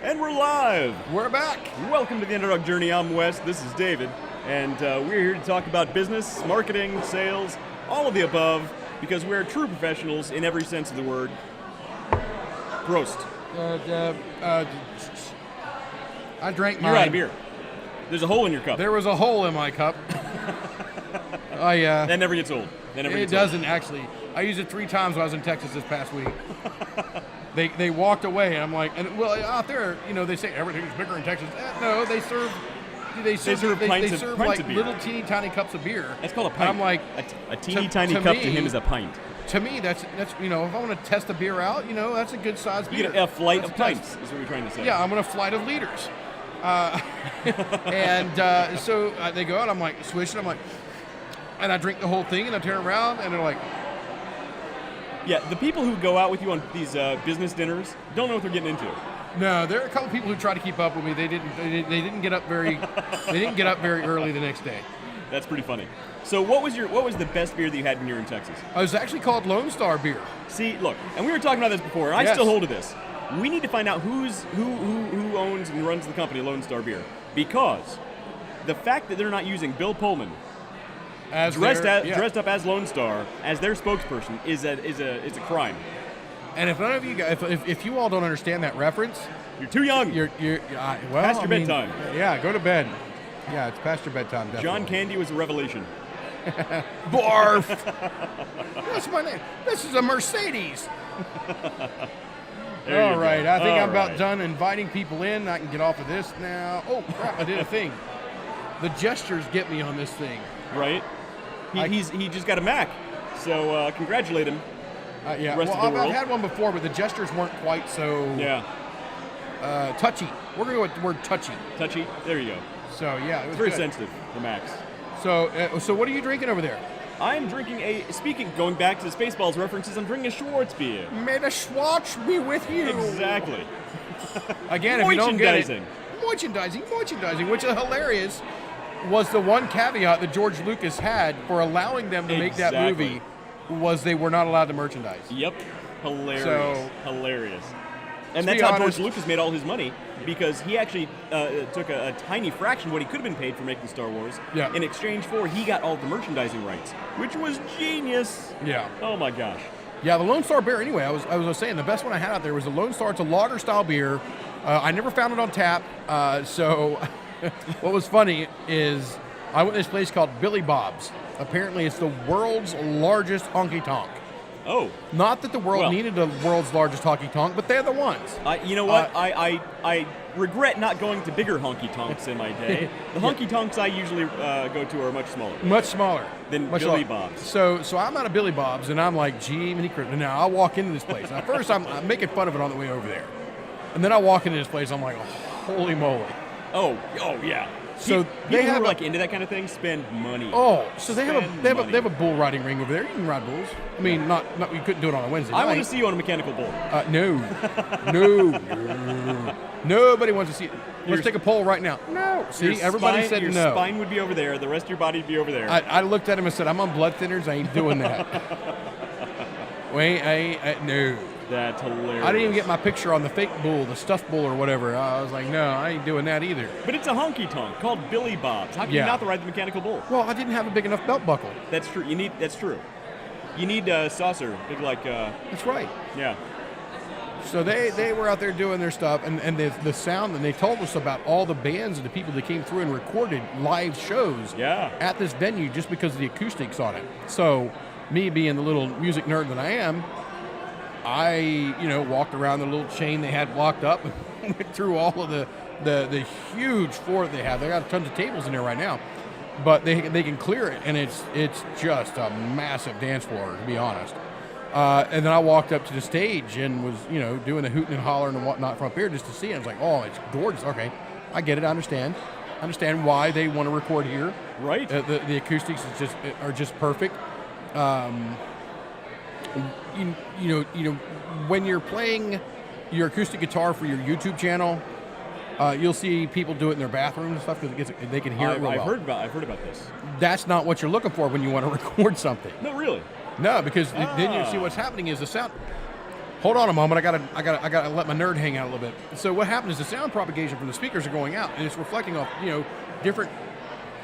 And we're live. We're back. Welcome to the Underdog Journey. I'm Wes. This is David. And we're here to talk about business, marketing, sales, all of the above, because we're true professionals in every sense of the word. Prost. I drank mine. You're out of beer. There's a hole in your cup. There was a hole in my cup. That never gets old. It doesn't actually. I used it 3 times when I was in Texas this past week. They walked away, and I'm like, out there, they say everything's bigger in Texas. No, they serve like little teeny tiny cups of beer. That's called a pint. I'm like, a teeny tiny cup to him is a pint. To me, that's if I want to test a beer out, that's a good size beer. You get a flight of pints, is what you're trying to say. Yeah, I'm on a flight of liters. So they go out, I'm like, swishing, and I drink the whole thing, and I turn around, and they're like... Yeah, the people who go out with you on these business dinners don't know what they're getting into. No, there are a couple people who try to keep up with me. They didn't get up very early the next day. That's pretty funny. So what was the best beer that you had when you were in Texas? It was actually called Lone Star beer. See, look, and we were talking about this before, and I still hold to this. We need to find out who owns and runs the company Lone Star Beer, because the fact that they're not using Bill Pullman dressed up as Lone Star as their spokesperson is a crime. And if none of you guys, if you all don't understand that reference, you're too young. You're past your bedtime. Yeah, go to bed. Yeah, it's past your bedtime. Definitely. John Candy was a revelation. Barf. What's my name? This is a Mercedes. All right, I think I'm about done inviting people in. I can get off of this now. Oh crap! I did a thing. The gestures get me on this thing. Right. He just got a Mac, so congratulate him. Yeah. Well, I've had one before, but the gestures weren't quite so. Yeah. Touchy. We're gonna go with the word touchy. Touchy. There you go. So yeah, it was very good. sensitive. The Macs. So what are you drinking over there? I'm drinking going back to the Spaceballs references, I'm drinking a Schwartz beer. May the Schwartz be with you. Exactly. Again, if you don't get it, merchandising, which is hilarious, was the one caveat that George Lucas had for allowing them to make that movie, was they were not allowed to merchandise. Yep. Hilarious. And that's how George Lucas made all his money, because he actually took a tiny fraction of what he could have been paid for making Star Wars. Yeah. In exchange for, he got all the merchandising rights, which was genius. Yeah. Oh my gosh. Yeah, the Lone Star beer. Anyway, I was saying the best one I had out there was the Lone Star. It's a lager style beer. I never found it on tap. So what was funny is I went to this place called Billy Bob's. Apparently, it's the world's largest honky tonk. Oh. Not that the world needed the world's largest honky tonk, but they're the ones. You know what? I regret not going to bigger honky tonks in my day. The honky tonks I usually go to are much smaller. Much smaller. Than Billy Bob's. So I'm out of Billy Bob's, and I'm like, gee, many Christmas. Now, I walk into this place. Now, first, I'm making fun of it on the way over there. And then I walk into this place, I'm like, oh, holy moly. Oh, yeah. So they have like into that kind of thing spend money. Oh, so they have a bull riding ring over there. You can ride bulls. I mean, not you couldn't do it on a Wednesday night. I want to see you on a mechanical bull. No. Nobody wants to see it. Let's take a poll right now. No. See, everybody said no. Your spine would be over there. The rest of your body would be over there. I looked at him and said, I'm on blood thinners. I ain't doing that. No. That's hilarious. I didn't even get my picture on the fake bull, the stuffed bull or whatever. I was like, no, I ain't doing that either. But it's a honky tonk called Billy Bob's. How can you not ride the mechanical bull? Well, I didn't have a big enough belt buckle. That's true. That's true. You need a saucer, big like. That's right. Yeah. So they were out there doing their stuff, and the sound, and they told us about all the bands and the people that came through and recorded live shows at this venue just because of the acoustics on it. So me being the little music nerd that I am, I walked around the little chain they had blocked up and went through all of the huge floor that they have. They got tons of tables in there right now, but they can clear it, and it's just a massive dance floor, to be honest. And then I walked up to the stage and was doing the hooting and hollering and whatnot from up here just to see it. I was like, oh, it's gorgeous. Okay, I get it. I understand why they want to record here. Right. The acoustics are just perfect. When you're playing your acoustic guitar for your YouTube channel, you'll see people do it in their bathrooms and stuff because they can hear it real well. I've heard about this. That's not what you're looking for when you want to record something. No, really. No, because then you see what's happening is the sound. hold on a moment, I gotta let my nerd hang out a little bit. So what happened is the sound propagation from the speakers are going out, and it's reflecting off, different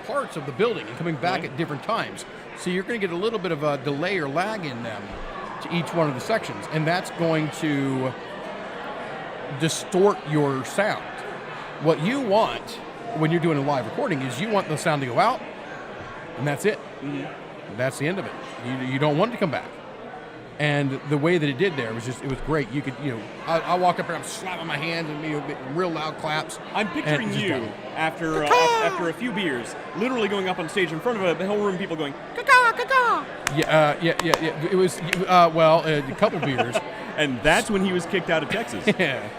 parts of the building and coming back at different times. So you're going to get a little bit of a delay or lag in them to each one of the sections, and that's going to distort your sound. What you want when you're doing a live recording is you want the sound to go out, and that's it. That's the end of it. You don't want it to come back. And the way that it did there was it was great. You could, I walk up here, I'm slapping my hands and real loud claps. I'm picturing you after a few beers, literally going up on stage in front of a whole room of people going, "Caca, caca." Yeah. It was a couple beers, and that's when he was kicked out of Texas. Yeah.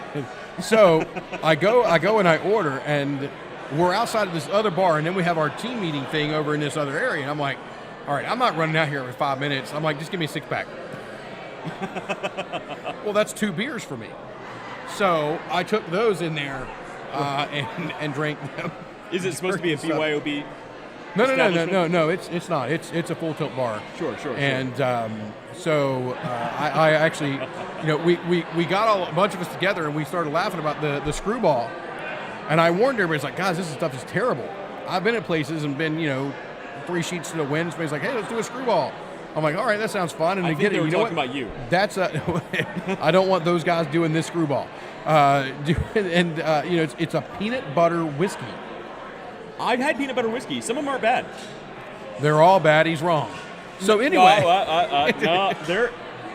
So I go and I order, and we're outside of this other bar, and then we have our team meeting thing over in this other area, and I'm like, all right, I'm not running out here for 5 minutes. I'm like, just give me a 6-pack. Well, that's 2 beers for me. So I took those in there and drank them. Is it supposed to be a BYOB? No. It's not. It's a full tilt bar. Sure. And so I actually, we got a bunch of us together and we started laughing about the screwball. And I warned everybody, like, guys, this stuff is terrible. I've been at places and been, 3 sheets to the wind. Somebody's like, hey, let's do a screwball. I'm like, all right, that sounds fun. And I think they were talking about you. That's I don't want those guys doing this screwball. It's a peanut butter whiskey. I've had peanut butter whiskey. Some of them aren't bad. They're all bad. He's wrong. So anyway, no,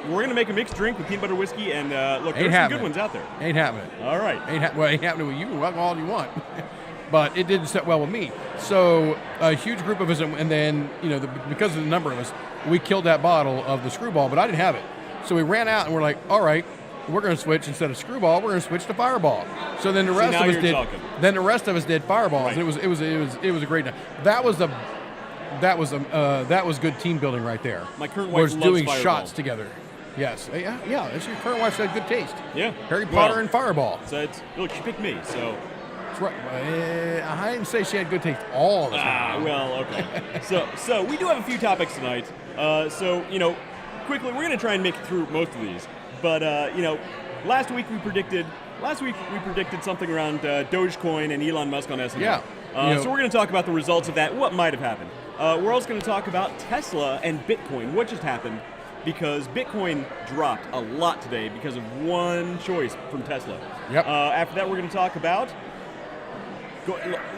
we're gonna make a mixed drink with peanut butter whiskey, and look, there's some good ones out there. Ain't happening. All right. Ain't happening with you. Well, all you want. But it didn't set well with me. So a huge group of us, and then, because of the number of us, we killed that bottle of the screwball, but I didn't have it. So we ran out and we're like, all right, we're going to switch, instead of screwball, we're going to switch to fireball. So then the rest of us did. Talking. Then the rest of us did fireballs. Right. And it was a great night. That was good team building right there. My current wife was loves doing Fireball. shots together. Yes, yeah. That's your current wife's got good taste. Yeah, Harry Potter and Fireball. So look, she picked me. So. That's right. I didn't say she had good taste all the time. Okay. So we do have a few topics tonight. Quickly, we're going to try and make it through most of these. But, last week we predicted something around Dogecoin and Elon Musk on S&P. Yeah. So we're going to talk about the results of that, what might have happened. We're also going to talk about Tesla and Bitcoin, what just happened, because Bitcoin dropped a lot today because of one choice from Tesla. Yep. After that, we're going to talk about...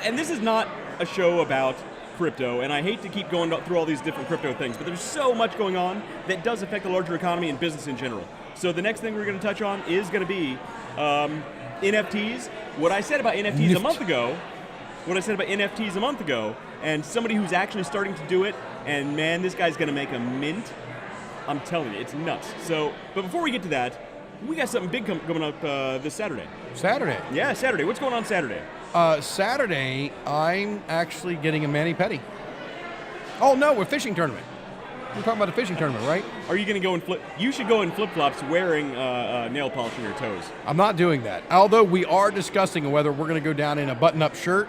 And this is not a show about crypto, and I hate to keep going through all these different crypto things, but there's so much going on that does affect the larger economy and business in general. So the next thing we're going to touch on is going to be NFTs. What I said about NFTs a month ago, and somebody who's actually starting to do it, and man, this guy's going to make a mint. I'm telling you, it's nuts. So, but before we get to that, we got something big coming up this Saturday. Saturday? Yeah, Saturday. What's going on Saturday? Saturday, I'm actually getting a mani-pedi. Oh, no, a fishing tournament. We're talking about a fishing tournament, right? Are you going to go in You should go in flip-flops wearing nail polish on your toes. I'm not doing that. Although we are discussing whether we're going to go down in a button-up shirt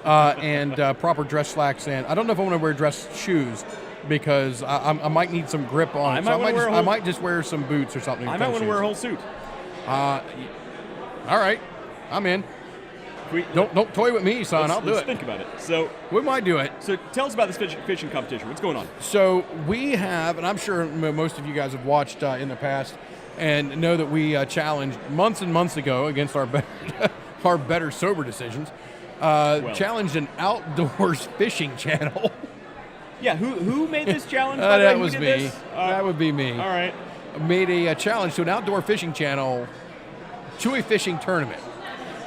and proper dress slacks. And I don't know if I want to wear dress shoes because I might need some grip on it. I might just wear some boots or something. I might want to wear a whole suit. All right. I'm in. Don't toy with me, son. I'll do it. Let's think about it. So we might do it. So tell us about this fishing competition. What's going on? So we have, and I'm sure most of you guys have watched in the past and know that we challenged months and months ago against our better sober decisions. Challenged an outdoors fishing channel. Yeah, who made this challenge? That was me. That would be me. All right. Made a challenge to an outdoor fishing channel to a fishing tournament.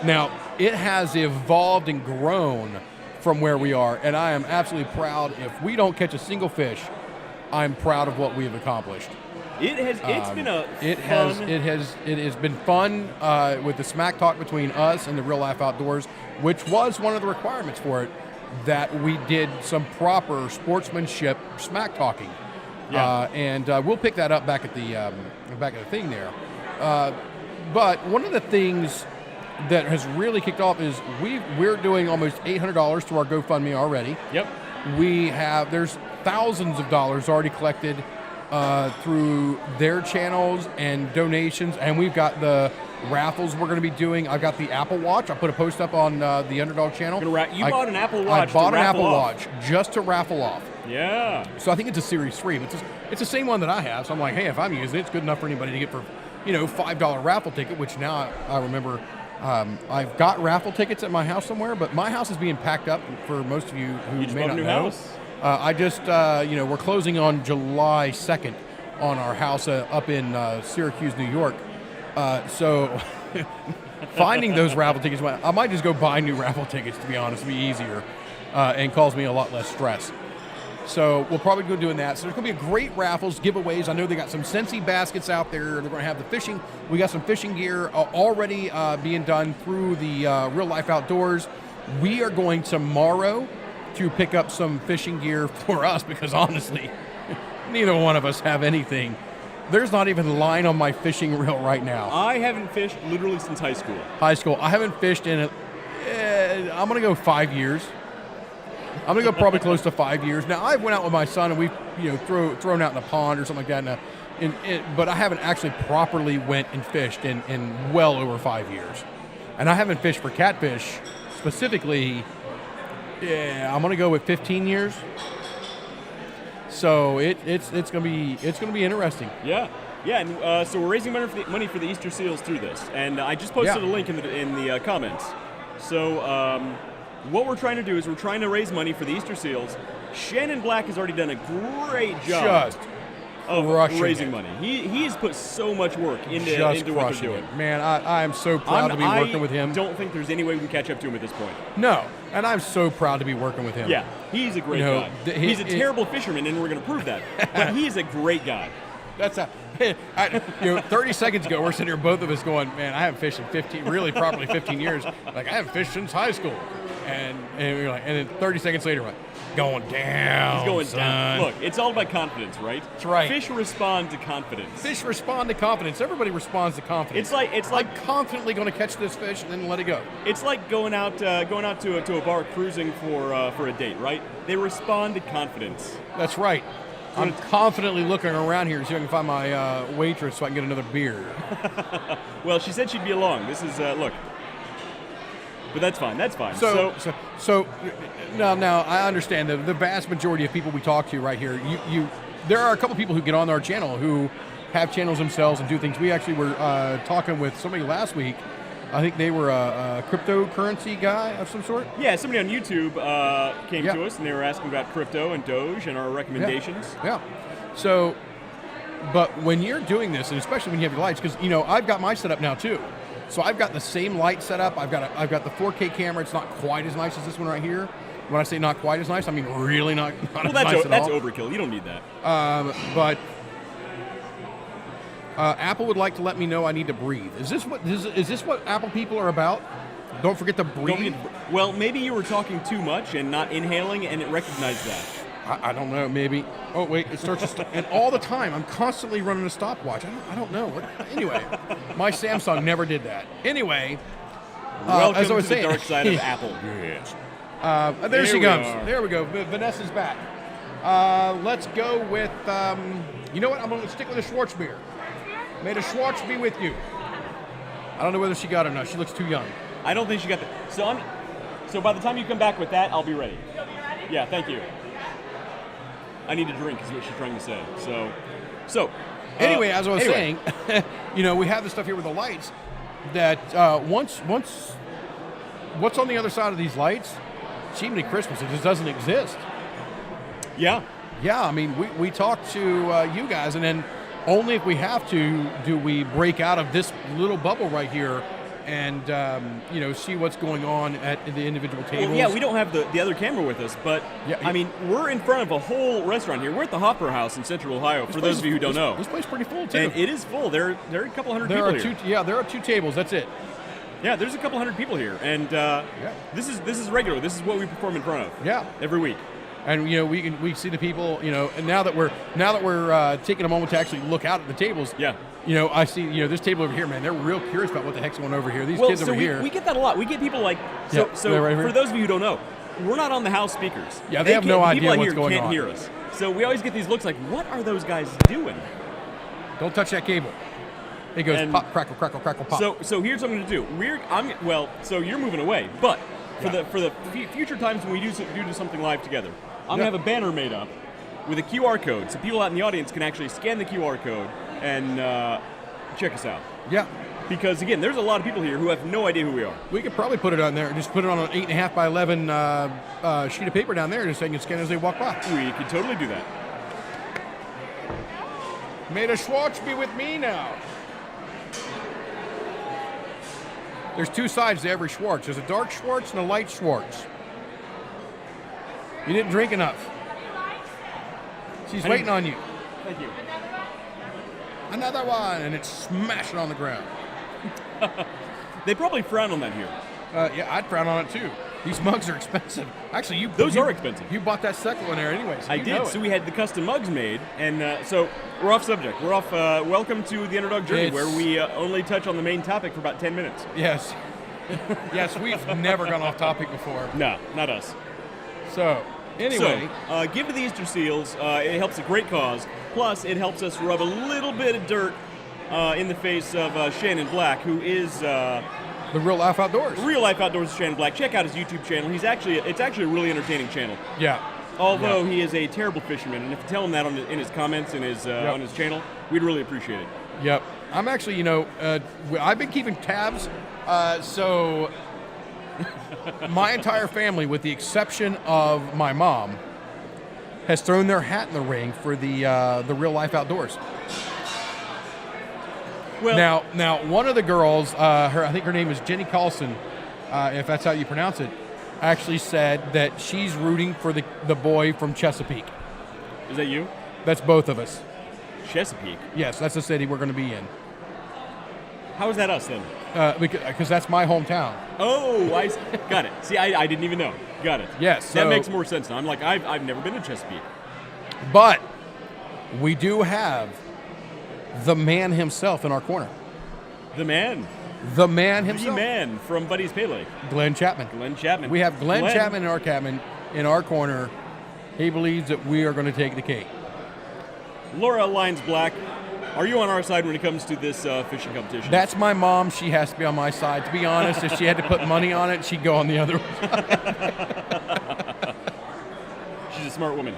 Now, it has evolved and grown from where we are, and I am absolutely proud. If we don't catch a single fish, I'm proud of what we have accomplished. It has been fun with the smack talk between us and the Real Life Outdoors, which was one of the requirements for it, that we did some proper sportsmanship smack talking. Yeah. And we'll pick that up back at the thing there. But one of the things that has really kicked off is we're doing almost $800 to our GoFundMe already. Yep. There's thousands of dollars already collected through their channels and donations, and we've got the raffles we're going to be doing. I've got the Apple Watch. I put a post up on the Underdog channel. You bought an Apple Watch. I bought an Apple Watch just to raffle off. Yeah. So I think it's a Series 3. But it's the same one that I have. So I'm like, hey, if I'm using it, it's good enough for anybody to get for, $5 raffle ticket. Which now I remember, I've got raffle tickets at my house somewhere, but my house is being packed up. For most of you who you just may bought not a new know, house? I just, we're closing on July 2nd on our house up in Syracuse, New York. So finding those raffle tickets, I might just go buy new raffle tickets, to be honest. It'd be easier and cause me a lot less stress. So we'll probably go doing that. So there's going to be a great raffles, giveaways. I know they got some Scentsy baskets out there. They're going to have the fishing. We got some fishing gear already being done through the Real Life Outdoors. We are going tomorrow to pick up some fishing gear for us because honestly, neither one of us have anything. There's not even a line on my fishing reel right now. I haven't fished literally since high school. I haven't fished in I'm going to go 5 years. I'm going to go probably close to 5 years. Now, I went out with my son and we've thrown out in a pond or something like that. But I haven't actually properly went and fished in well over 5 years. And I haven't fished for catfish specifically. Yeah, I'm going to go with 15 years. So it's going to be interesting. Yeah, and so we're raising money for the Easter seals through this, and I just posted a link in the comments. So what we're trying to do is we're trying to raise money for the Easter seals. Shannon Black has already done a great job of raising money. He has put so much work into what they're doing. Man, I am so proud to be working with him. I don't think there's any way we can catch up to him at this point. No, and I'm so proud to be working with him. Yeah, he's a great guy. He's a terrible fisherman, and we're going to prove that. But he's a great guy. That's 30 seconds ago, we're sitting here, both of us going, man, I haven't fished in properly 15 years. Like, I haven't fished since high school. And we're like, and then 30 seconds later, we're like, going down. He's going son. down. Look, it's all about confidence, right? That's right. Fish respond to confidence. Fish respond to confidence. Everybody responds to confidence. It's like I'm confidently going to catch this fish and then let it go. It's like going out to a bar cruising for a date, right? They respond to confidence. That's right. I'm confidently looking around here to see if I can find my waitress so I can get another beer. Well, she said she'd be along. This is look. But that's fine. That's fine. So now I understand that the vast majority of people we talk to right here, there are a couple people who get on our channel who have channels themselves and do things. We actually were talking with somebody last week. I think they were a cryptocurrency guy of some sort. Yeah, somebody on YouTube came to us and they were asking about crypto and Doge and our recommendations. Yeah. So, but when you're doing this, and especially when you have your lights, because I've got my setup now too. So I've got the same light setup. I've got the 4K camera. It's not quite as nice as this one right here. When I say not quite as nice, I mean really not as nice at all. That's overkill. You don't need that. But Apple would like to let me know I need to breathe. Is this what Apple people are about? Don't forget to breathe. Well, maybe you were talking too much and not inhaling, and it recognized that. I don't know. Maybe. Oh wait, it starts to and all the time I'm constantly running a stopwatch. I don't know. Anyway, my Samsung never did that. Anyway, welcome as I was to saying, the dark side of Apple. Yes. There she comes. There we go. Vanessa's back. Let's go with. You know what? I'm going to stick with a Schwartz beer. May the Schwartz be with you. I don't know whether she got it or not. She looks too young. I don't think she got that. So by the time you come back with that, I'll be ready. You'll be ready? Yeah, thank you. I need a drink is what she's trying to say. So anyway, as I was saying, we have this stuff here with the lights that once what's on the other side of these lights, chimney Christmas, it just doesn't exist. Yeah. Yeah, I mean, we talk to you guys, and then only if we have to do we break out of this little bubble right here and see what's going on at the individual tables. Well, yeah, we don't have the other camera with us, but I mean, we're in front of a whole restaurant here. We're at the Hopper House in Central Ohio. For those of you who don't know, this place is pretty full too. And it is full. There are a couple hundred people here. There are 2 tables. That's it. Yeah, there's a couple hundred people here, and this is regular. This is what we perform in front of. Yeah, every week. And we see the people, and now that we're taking a moment to actually look out at the tables. Yeah. I see, this table over here, man. They're real curious about what the heck's going over here. These kids over here. We get that a lot. We get people like so. Right for those of you who don't know, we're not on the house speakers. Yeah, they have no idea what's going on. People here can't hear us. So we always get these looks like, what are those guys doing? Don't touch that cable. It goes pop, crackle, crackle, crackle, pop. So here's what I'm going to do. So you're moving away, but for the future times when we do something live together, I'm going to have a banner made up with a QR code, so people out in the audience can actually scan the QR code and check us out. Yeah. Because again, there's a lot of people here who have no idea who we are. We could probably put it on there. Just put it on an 8.5 by 11 sheet of paper down there, just so you can scan as they walk by. We could totally do that. May the Schwartz be with me now. There's two sides to every Schwartz. There's a dark Schwartz and a light Schwartz. You didn't drink enough. She's waiting on you. Thank you. Another one, and it's smashing on the ground. They probably frown on that here. Yeah, I'd frown on it too. These mugs are expensive. Actually, those are expensive. You bought that second one there anyway. So I did. So we had the custom mugs made, and so we're off subject. We're off. Welcome to the Underdog Journey, where we only touch on the main topic for about 10 minutes. Yes. Yes, we've never gone off topic before. No, not us. So, anyway. So, give to the Easter Seals. It helps a great cause. Plus, it helps us rub a little bit of dirt in the face of Shannon Black, who is... the Real Life Outdoors. Real Life Outdoors with Shannon Black. Check out his YouTube channel. It's actually a really entertaining channel. Yeah. Although he is a terrible fisherman, and if you tell him that in his comments and on his channel, we'd really appreciate it. Yep. I'm actually, I've been keeping tabs, so my entire family, with the exception of my mom, has thrown their hat in the ring for the Real Life Outdoors. Well, now, one of the girls, I think her name is Jenny Carlson, if that's how you pronounce it, actually said that she's rooting for the boy from Chesapeake. Is that you? That's both of us. Chesapeake? Yes, that's the city we're going to be in. How is that us then? Because that's my hometown. Oh, I got it. See, I didn't even know. Got it. Yes. That makes more sense now. I'm like, I've never been to Chesapeake. But we do have the man himself in our corner. The man. The man himself. The man from Buddy's Pay Lake. Glenn Chapman. Glenn Chapman. We have Glenn Chapman in our corner. He believes that we are going to take the cake. Laura Lyons Black, are you on our side when it comes to this fishing competition? That's my mom. She has to be on my side. To be honest, if she had to put money on it, she'd go on the other side. She's a smart woman.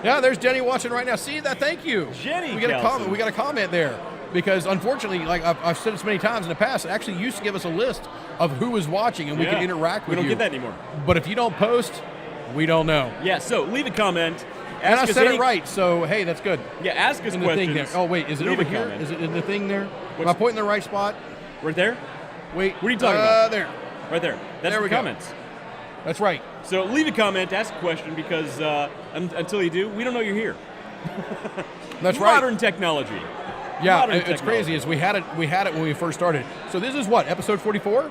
Yeah, there's Jenny watching right now. See that? Thank you. Jenny, we got a comment. We got a comment there because unfortunately, like I've said this many times in the past, it actually used to give us a list of who is watching and we can interact with you. We don't get that anymore. But if you don't post, we don't know. Yeah. So leave a comment. And I said it right, so hey, that's good. Yeah, ask us in questions. The thing there. Oh wait, is it over here? Is it in the thing there? Am I pointing in the right spot? Right there? Wait. What are you talking about? There. Right there. That's there the comments. Go. That's right. So leave a comment, ask a question, because until you do, we don't know you're here. That's right. Modern technology. Yeah, it's crazy. Is we had it when we first started. So this is what, episode 44?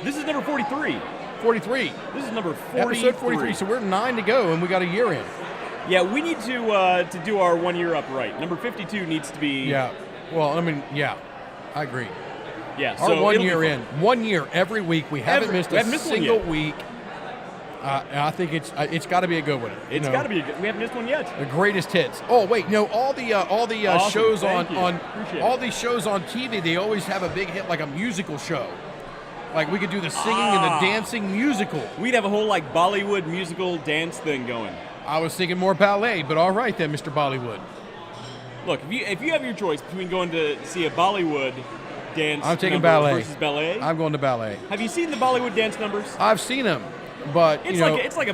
This is number 43. 43. This is number 43. Episode 43. So we're 9 to go, and we got a year in. Yeah, we need to do our 1 year up right. Number 52 needs to be. Yeah. Well, I mean, yeah, I agree. Yeah. Our so 1 year in. 1 year every week. We haven't missed a single week. I think it's got to be a good one. It's got to be a good. We haven't missed one yet. The greatest hits. Oh wait, no, all the awesome. shows Thank on all these shows on TV, they always have a big hit, like a musical show. Like we could do the singing and the dancing musical. We'd have a whole like Bollywood musical dance thing going. I was thinking more ballet, but all right then, Mr. Bollywood. Look, if you have your choice between going to see a Bollywood dance I'm taking ballet versus ballet, I'm going to ballet. Have you seen the Bollywood dance numbers? I've seen them. But it's like a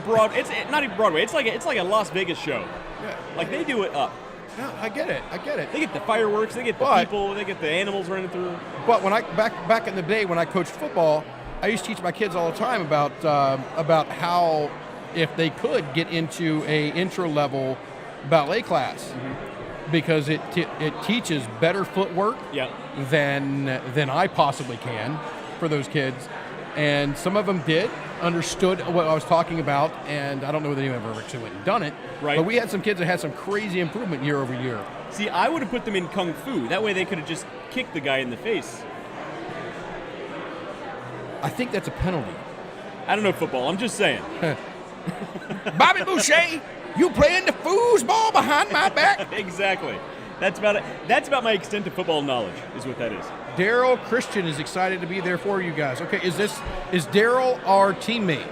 not even Broadway. It's like a Las Vegas show. Yeah. Like they do it up. Yeah, I get it. They get the fireworks. They get the people. They get the animals running through. But when I back in the day when I coached football, I used to teach my kids all the time about how if they could get into a intro level ballet class because it teaches better footwork than I possibly can for those kids. And some of them understood what I was talking about, and I don't know whether anyone ever actually went and done it. Right. But we had some kids that had some crazy improvement year over year. See, I would have put them in Kung Fu. That way they could have just kicked the guy in the face. I think that's a penalty. I don't know football. I'm just saying. Bobby Boucher! You playing the foosball behind my back? Exactly. That's about it. That's about my extent of football knowledge, is what that is. Daryl Christian is excited to be there for you guys. Okay, is Daryl our teammate?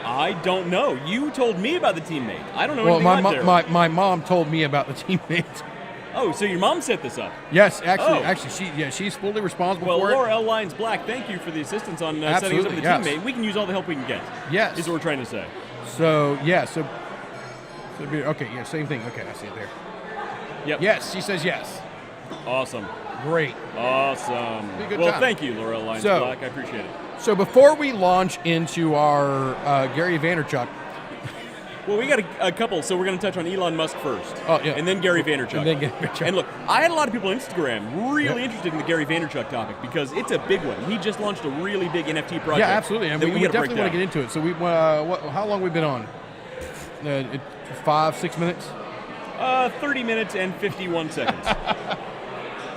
I don't know. You told me about the teammate. I don't know anything about Daryl. My mom told me about the teammate. Oh, so your mom set this up? Yes, actually, she's fully responsible for it. Well, Laura L. Lyons Black, thank you for the assistance on setting us up with the teammate. We can use all the help we can get. Yes, is what we're trying to say. So okay, yeah, same thing. Okay, I see it there. Yep. Yes, she says yes. Awesome. Great. Awesome. Well, thank you, Laura L. Lyons Black. I appreciate it. So before we launch into our Gary Vaynerchuk. Well, we got a couple, so we're going to touch on Elon Musk first. Oh, yeah. And then Gary Vaynerchuk. And look, I had a lot of people on Instagram really interested in the Gary Vaynerchuk topic because it's a big one. He just launched a really big NFT project. Yeah, absolutely. And we definitely want to get into it. So how long have we been on? 5-6 minutes? 30 minutes and 51 seconds.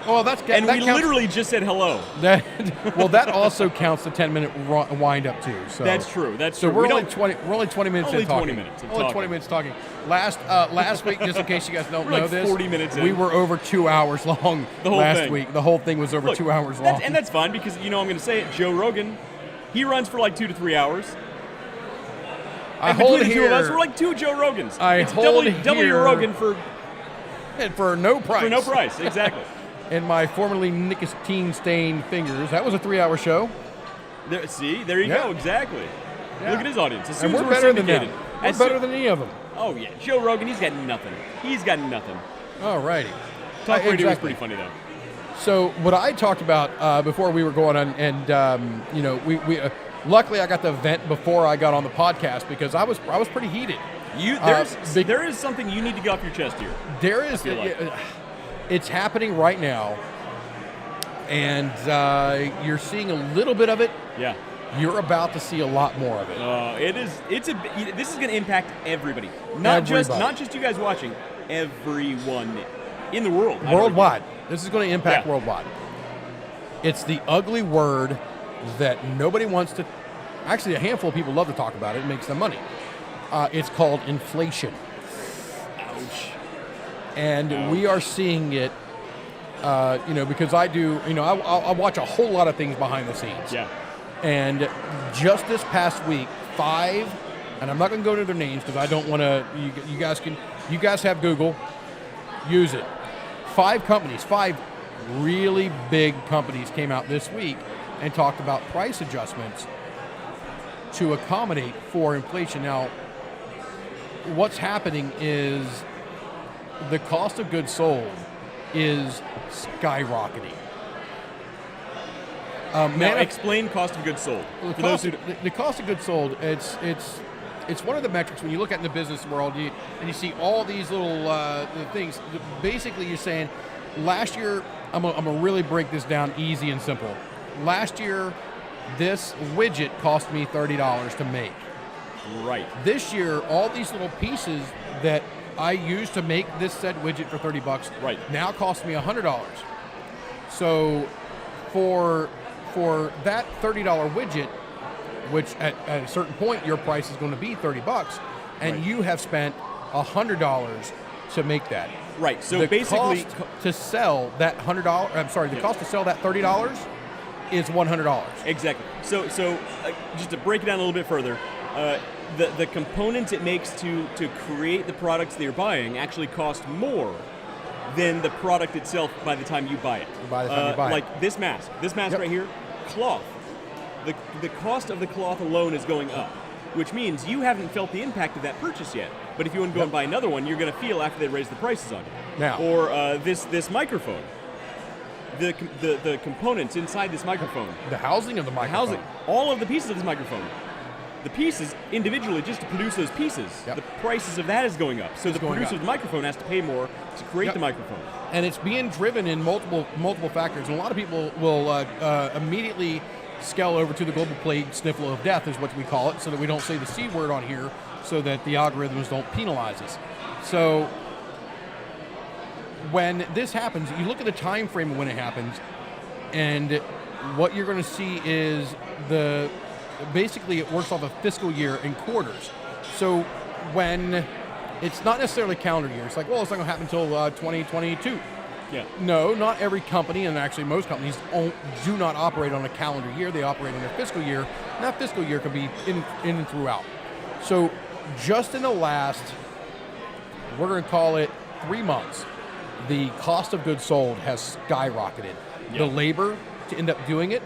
Well, we literally just said hello. That also counts the 10-minute wind up too. So that's true. So we're only 20 minutes in talking. 20 minutes. Only 20 minutes talking. Last week, just in case you guys don't know this, 40 minutes. We were over 2 hours long last week. The whole thing was over 2 hours long. And that's fine because I'm going to say it. Joe Rogan, he runs for like 2 to 3 hours. And between the two of us, we're like 2 Joe Rogans. It's W Rogan for no price. For no price, exactly. And my formerly nicotine-stained fingers. That was a 3-hour show. There you go, exactly. Yeah. Look at his audience. As soon and as we're better than them. We're better than any of them. Oh, yeah. Joe Rogan, he's got nothing. All righty. Talk radio was pretty funny, though. So what I talked about before we were going on, and we luckily I got the vent before I got on the podcast because I was pretty heated. There is something you need to get off your chest here. There is. It's happening right now, and you're seeing a little bit of it. Yeah. You're about to see a lot more of it. This is going to impact everybody, not just you guys watching. Everyone in the world, worldwide. This is going to impact worldwide. It's the ugly word that nobody wants to. Actually, a handful of people love to talk about it. It makes them money. It's called inflation. Ouch. And we are seeing it, because I do, I watch a whole lot of things behind the scenes. Yeah. And just this past week, 5, and I'm not going to go into their names because I don't want to, you guys have Google, use it. 5 really big companies came out this week and talked about price adjustments to accommodate for inflation. Now, what's happening is the cost of goods is skyrocketing. Now, explain cost of goods sold. The cost of goods sold, it's one of the metrics when you look at in the business world, and you see all these little things. Basically, you're saying, last year, I'm gonna really break this down easy and simple. Last year, this widget cost me $30 to make. Right. This year, all these little pieces that I used to make this said widget for $30 now cost me $100. So for that $30 widget, which at a certain point your price is going to be $30, and you have spent $100 to make that. Right. So the basically, cost to sell that $100. I'm sorry. The cost to sell that $30 is $100. Exactly. So just to break it down a little bit further. The components it makes to create the products that you're buying actually cost more than the product itself by the time you buy it. Like this mask right here, cloth. The cost of the cloth alone is going up, which means you haven't felt the impact of that purchase yet. But if you want to go and buy another one, you're going to feel after they raise the prices on it. Now, or this microphone. The components inside this microphone. The housing of the microphone. All of the pieces of this microphone. The pieces individually, just to produce those pieces, the prices of that is going up. So the producer of the microphone has to pay more to create the microphone. And it's being driven in multiple factors. And a lot of people will immediately scale over to the global plague sniffle of death, is what we call it, so that we don't say the C word on here, so that the algorithms don't penalize us. So when this happens, you look at the time frame of when it happens, and what you're going to see is basically it works off a fiscal year in quarters. So when it's not necessarily calendar year. It's like, well, it's not going to happen until 2022. Yeah. No, not every company, and actually most companies do not operate on a calendar year. They operate on their fiscal year, and that fiscal year can be in and throughout. So just in the last, we're going to call it 3 months, the cost of goods sold has skyrocketed. Yeah. The labor to end up doing it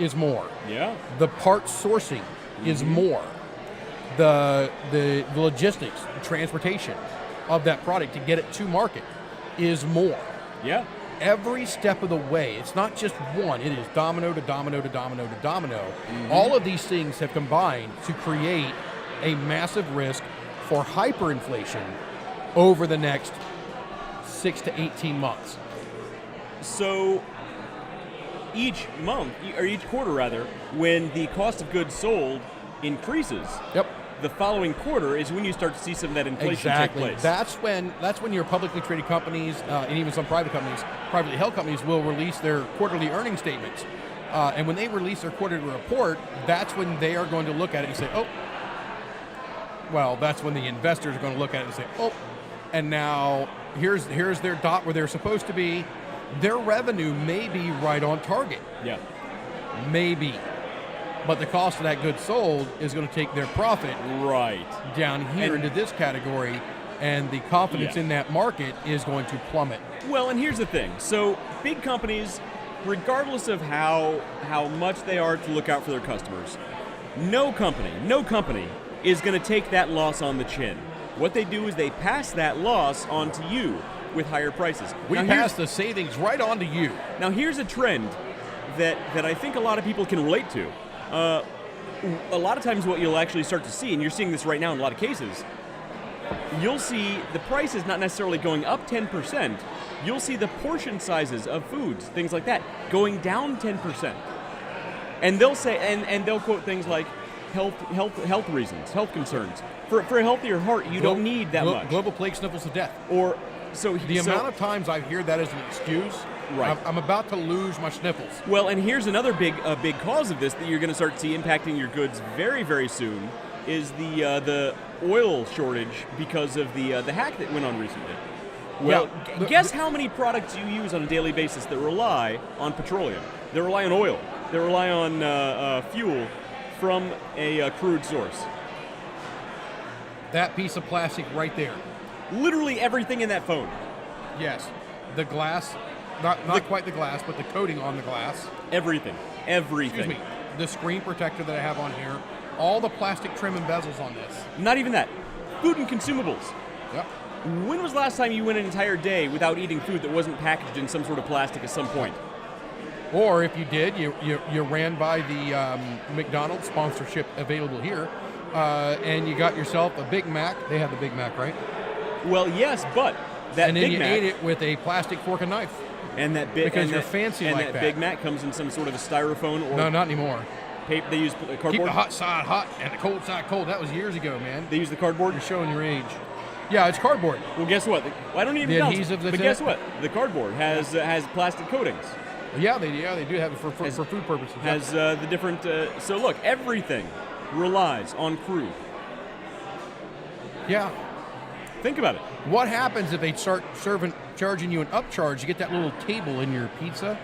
is more. Yeah. The parts sourcing is more. The logistics, transportation of that product to get it to market is more. Yeah. Every step of the way, it's not just one, it is domino to domino to domino to domino. All of these things have combined to create a massive risk for hyperinflation over the next 6 to 18 months. So each month, or each quarter rather, when the cost of goods sold increases, the following quarter is when you start to see some of that inflation take place. That's when your publicly traded companies, and even some private companies, privately held companies, will release their quarterly earnings statements. And when they release their quarterly report, that's when they are going to look at it and say, that's when the investors are going to look at it and say, and now here's their dot where they're supposed to be. Their revenue may be right on target. Yeah. Maybe. But the cost of that goods sold is going to take their profit down here into this category, and the confidence in that market is going to plummet. Well, and here's the thing. So big companies, regardless of how much they are to look out for their customers, no company is going to take that loss on the chin. What they do is they pass that loss on to you with higher prices. We pass the savings right on to you. Now here's a trend that I think a lot of people can relate to. A lot of times what you'll actually start to see, and you're seeing this right now in a lot of cases, you'll see the prices not necessarily going up 10%. You'll see the portion sizes of foods, things like that, going down 10%. And they'll say, and they'll quote things like health reasons, health concerns. For a healthier heart, you don't need that much. Global plague sniffles to death. The amount of times I hear that as an excuse, I'm about to lose my sniffles. Well, and here's another big cause of this that you're going to start to see impacting your goods very, very soon is the oil shortage because of the hack that went on recently. Well, guess how many products you use on a daily basis that rely on petroleum, that rely on oil, that rely on fuel from a crude source. That piece of plastic right there. Literally everything in that phone. Yes. The glass, not quite the glass, but the coating on the glass. Everything. Excuse me. The screen protector that I have on here. All the plastic trim and bezels on this. Not even that. Food and consumables. Yep. When was the last time you went an entire day without eating food that wasn't packaged in some sort of plastic at some point? Or if you did, you ran by the McDonald's sponsorship available here, and you got yourself a Big Mac. They have the Big Mac, right? Well, yes, but that and then Big you Mac, ate it with a plastic fork and knife. And that because you're fancy and like that that. Big Mac comes in some sort of a styrofoam or no, not anymore. They use cardboard. Keep the hot side hot and the cold side cold. That was years ago, man. They use the cardboard. You're showing your age. Yeah, it's cardboard. Well, guess what? I don't even know. But guess what? The cardboard has plastic coatings. Yeah, they do have it for food purposes. Has the different. So look, everything relies on crude. Yeah. Think about it. What happens if they start charging you an upcharge? You get that little table in your pizza,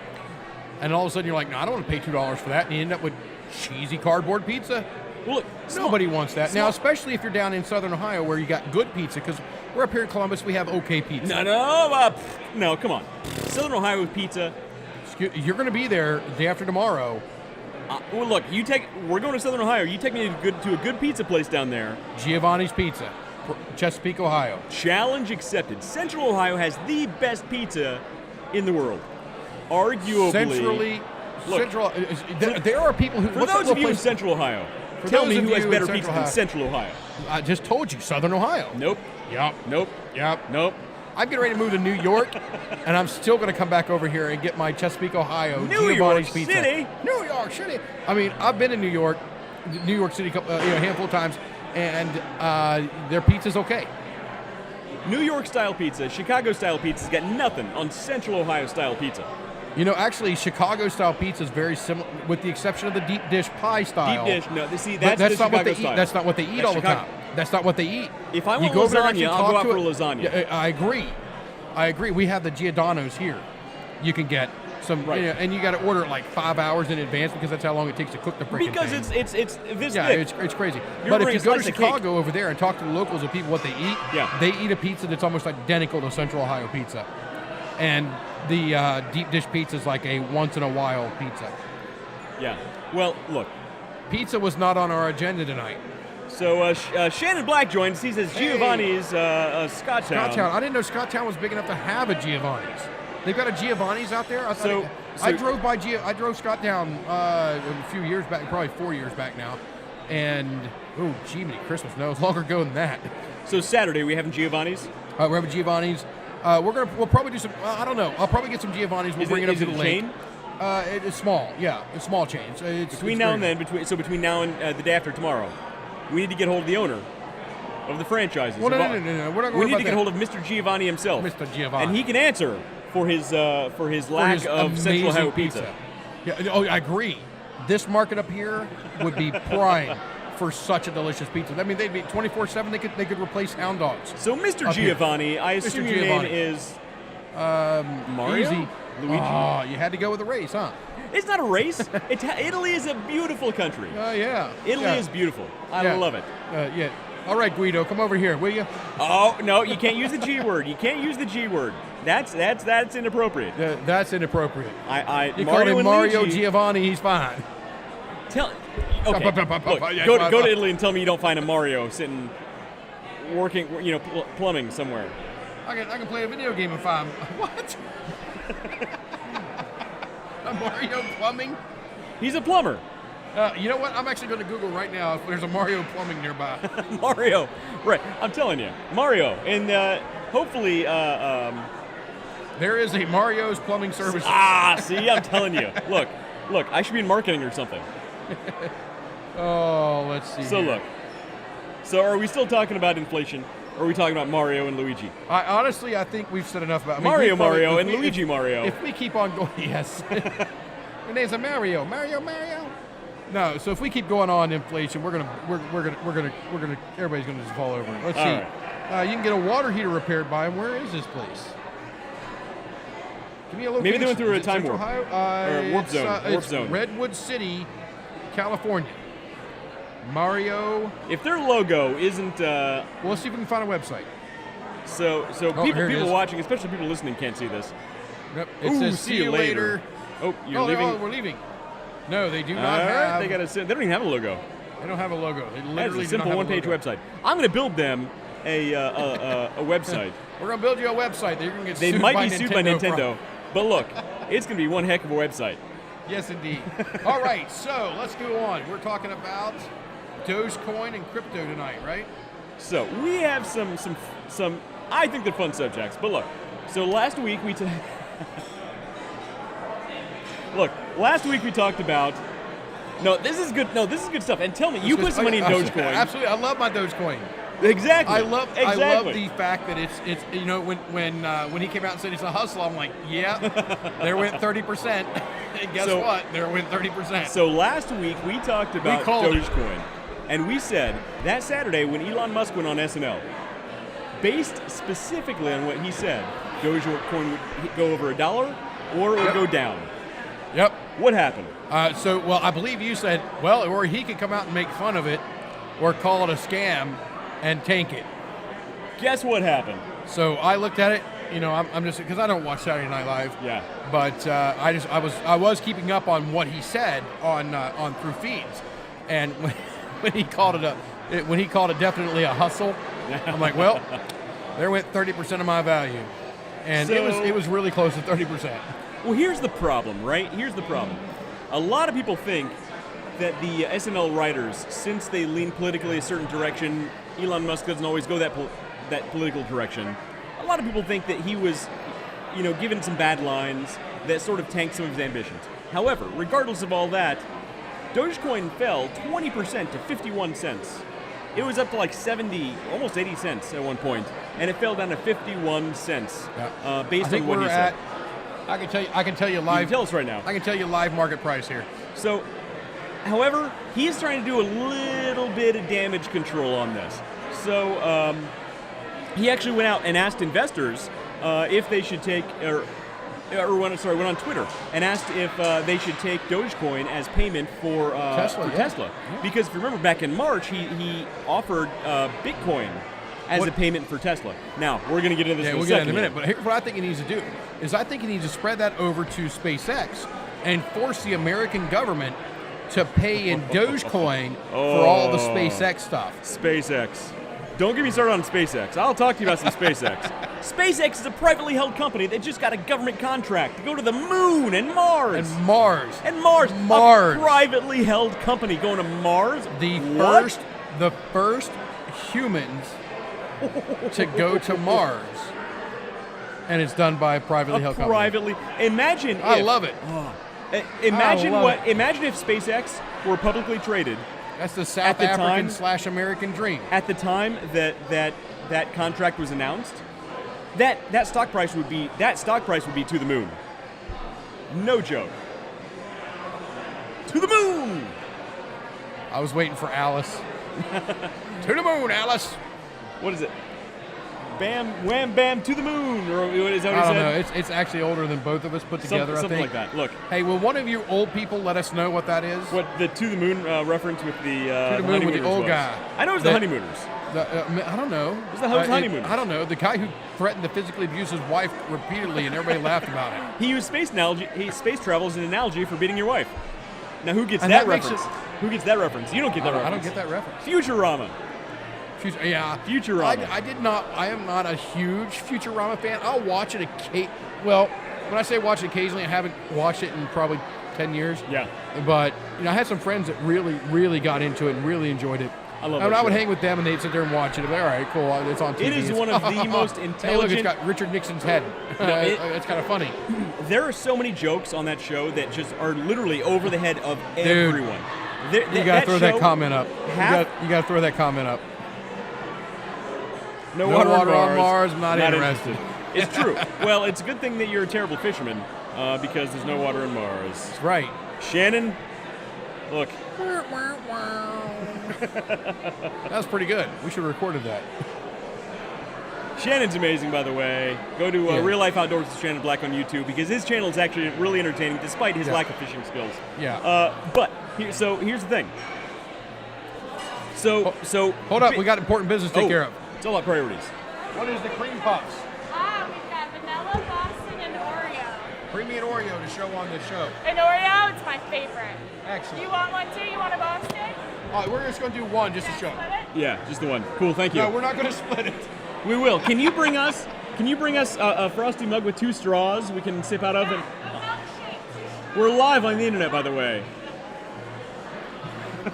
and all of a sudden you're like, no, I don't want to pay $2 for that, and you end up with cheesy cardboard pizza. Well, look, nobody wants that. Now, especially if you're down in Southern Ohio where you got good pizza, because we're up here in Columbus, we have okay pizza. No, come on. Southern Ohio pizza. You're going to be there the day after tomorrow. Well, look, we're going to Southern Ohio. You take me to a good pizza place down there. Giovanni's Pizza, Chesapeake, Ohio. Challenge accepted. Central Ohio has the best pizza in the world. Arguably. There are people who... For those of you in Central Ohio, tell me who has better pizza than Central Ohio. I just told you, Southern Ohio. Nope. Yep. Nope. Yep. Nope. I'm getting ready to move to New York, and I'm still going to come back over here and get my Chesapeake, Ohio Giovanni's Pizza. New York City. I mean, I've been in New York City a handful of times, and their pizza's okay. New York style pizza, Chicago style pizza's got nothing on Central Ohio style pizza. You know, actually, Chicago style pizza is very similar, with the exception of the deep dish pie style. Deep dish, no. See, that's not what they eat. That's not what they eat all the time. That's not what they eat. If I want lasagna, I'll go out for lasagna. Yeah, I agree. We have the Giordano's here. You can get some, and you got to order it like 5 hours in advance because that's how long it takes to cook the freaking thing. Because it's this thick. It's crazy. But if you go to Chicago over there and talk to the locals and people what they eat, they eat a pizza that's almost identical to Central Ohio pizza. And the deep dish pizza is like a once-in-a-while pizza. Yeah. Well, look. Pizza was not on our agenda tonight. So Shannon Black joins. He says Giovanni's Scotttown. I didn't know Scotttown was big enough to have a Giovanni's. They've got a Giovanni's out there? I drove Scotttown a few years back, probably 4 years back now. And, oh, gee, Christmas. No, it's longer ago than that. So Saturday, we having Giovanni's? We're having Giovanni's. We'll probably do some, I don't know. I'll probably get some Giovanni's. We'll bring it up to the lake. Chain? It's small, yeah. It's small chain. Between now and the day after tomorrow, we need to get hold of the owner of the franchises. Well, no. We're not going we need to get hold of Mr. Giovanni himself. Mr. Giovanni. And he can answer for his lack of Central Ohio pizza. Yeah, I agree. This market up here would be prime for such a delicious pizza. I mean, they'd be 24/7. They could replace Hound Dogs. So, Mr. Giovanni, I assume your name is Mario? Easy. Luigi? Oh, you had to go with a race, huh? It's not a race. Italy is a beautiful country. Yeah. Italy is beautiful. I love it. Yeah. All right, Guido, come over here, will you? Oh, no, you can't use the G word. You can't use the G word. That's inappropriate. That's inappropriate. You Mario call him Mario Luigi, Giovanni, he's fine. Okay. Look, go to Italy and tell me you don't find a Mario sitting, working, plumbing somewhere. I can play a video game if I'm... What? A Mario plumbing? He's a plumber. You know what? I'm actually going to Google right now if there's a Mario plumbing nearby. Mario. Right. I'm telling you. Mario. And hopefully... there is a Mario's Plumbing Services. See, I'm telling you. Look, I should be in marketing or something. Oh, let's see. So are we still talking about inflation? Or are we talking about Mario and Luigi? Honestly, I think we've said enough about Mario and Luigi Mario. If we keep on going, yes. Your name's a Mario. Mario. No, so if we keep going on inflation, everybody's gonna just fall over. Let's see. Right. You can get a water heater repaired by him. Where is this place? Give me a location. Maybe they went through a time warp. Or warp zone. Redwood City, California. Mario. If their logo isn't... well, let's see if we can find a website. So people watching, especially people listening, can't see this. Yep. It says, see you later. Oh, you're leaving? We're leaving. No, they do not have... They don't even have a logo. They don't have a logo. They literally That's a simple one-page website. I'm going to build them a website. We're going to build you a website that you're going to get sued by Nintendo. They might be sued by Nintendo. But look, it's going to be one heck of a website. Yes, indeed. All right, so let's go on. We're talking about Dogecoin and crypto tonight, right? So we have some I think they're fun subjects. But look, so last week we talked about. No, this is good. No, this is good stuff. And tell me, you put some money in Dogecoin. Absolutely, I love my Dogecoin. Exactly. I love the fact that it's when he came out and said it's a hustle, I'm like, yeah, there went 30%. And guess what? There went 30%. So last week we talked about Dogecoin, and we said that Saturday when Elon Musk went on SNL, based specifically on what he said, Dogecoin would go over $1 or it would go down. Yep. What happened? I believe you said, or he could come out and make fun of it, or call it a scam, and tank it. Guess what happened? So I looked at it. I'm just because I don't watch Saturday Night Live. Yeah. But I was keeping up on what he said on through feeds, and when he called it definitely a hustle, I'm like, well, there went 30% of my value, and it was really close to 30%. Well, here's the problem, right? Here's the problem. A lot of people think that the SNL writers, since they lean politically a certain direction, Elon Musk doesn't always go that political direction. A lot of people think that he was, given some bad lines that sort of tanked some of his ambitions. However, regardless of all that, Dogecoin fell 20% to 51 cents. It was up to like 70, almost 80 cents at one point, and it fell down to 51 cents based on what he said. I can tell you live. You can tell us right now. I can tell you live market price here. So, however, he's trying to do a little bit of damage control on this. he actually went out and asked investors if they should take, went on Twitter and asked if they should take Dogecoin as payment for Tesla. Yeah. Because if you remember back in March, he offered Bitcoin as a payment for Tesla. Now, we're going to get into this we'll get in a minute. But here's what I think he needs to do, is I think he needs to spread that over to SpaceX and force the American government to pay in Dogecoin for all the SpaceX stuff. SpaceX. Don't get me started on SpaceX. I'll talk to you about some SpaceX. SpaceX is a privately held company that just got a government contract to go to the moon and Mars. And Mars. Mars. A privately held company going to Mars? The first humans to go to Mars. And it's done by a privately held company. Imagine I love it. Imagine if SpaceX were publicly traded. That's the South African/American dream. At the time that contract was announced, that stock price would be to the moon. No joke. To the moon. I was waiting for Alice. To the moon, Alice. What is it? Bam, wham, bam, to the moon. Or what is that what he said? I don't know. It's actually older than both of us put together, Something I think. like that. Look. Hey, will one of you old people let us know what that is? What the to the moon reference with the to the moon with the old guy. I know it was the honeymooners. I don't know. It was the honeymooners. I don't know. The guy who threatened to physically abuse his wife repeatedly and everybody laughed about it. He used space travel as an analogy for beating your wife. Now, who gets that reference? Who gets that reference? You don't get that reference. I don't get that reference. Futurama. Futurama. I am not a huge Futurama fan. I'll watch it well, when I say watch it occasionally, I haven't watched it in probably 10 years. Yeah. But I had some friends that really, really got into it and really enjoyed it. I love it. I would hang with them and they'd sit there and watch it. I'd be like, all right, cool. It's on TV. It is one of the most intelligent. Hey, look, it's got Richard Nixon's head. It's kind of funny. There are so many jokes on that show that just are literally over the head of everyone. You got to throw that comment up. You got to throw that comment up. No water on Mars. I'm not interested. It's true. Well, it's a good thing that you're a terrible fisherman because there's no water on Mars. That's right. Shannon, look. That was pretty good. We should have recorded that. Shannon's amazing, by the way. Go to Real Life Outdoors with Shannon Black on YouTube because his channel is actually really entertaining despite his lack of fishing skills. Yeah. But here's the thing. So hold up, we got important business to take care of. It's all about priorities. What is the cream puffs? We've got vanilla, Boston, and Oreo. Creamy and Oreo to show on the show. An Oreo, it's my favorite. Excellent. You want one too? You want a Boston? All right, we're just going to do one just to show. Yeah, just the one. Cool, thank you. No, we're not going to split it. We will. Can you bring us a frosty mug with 2 straws we can sip out of? And we're live on the internet, by the way.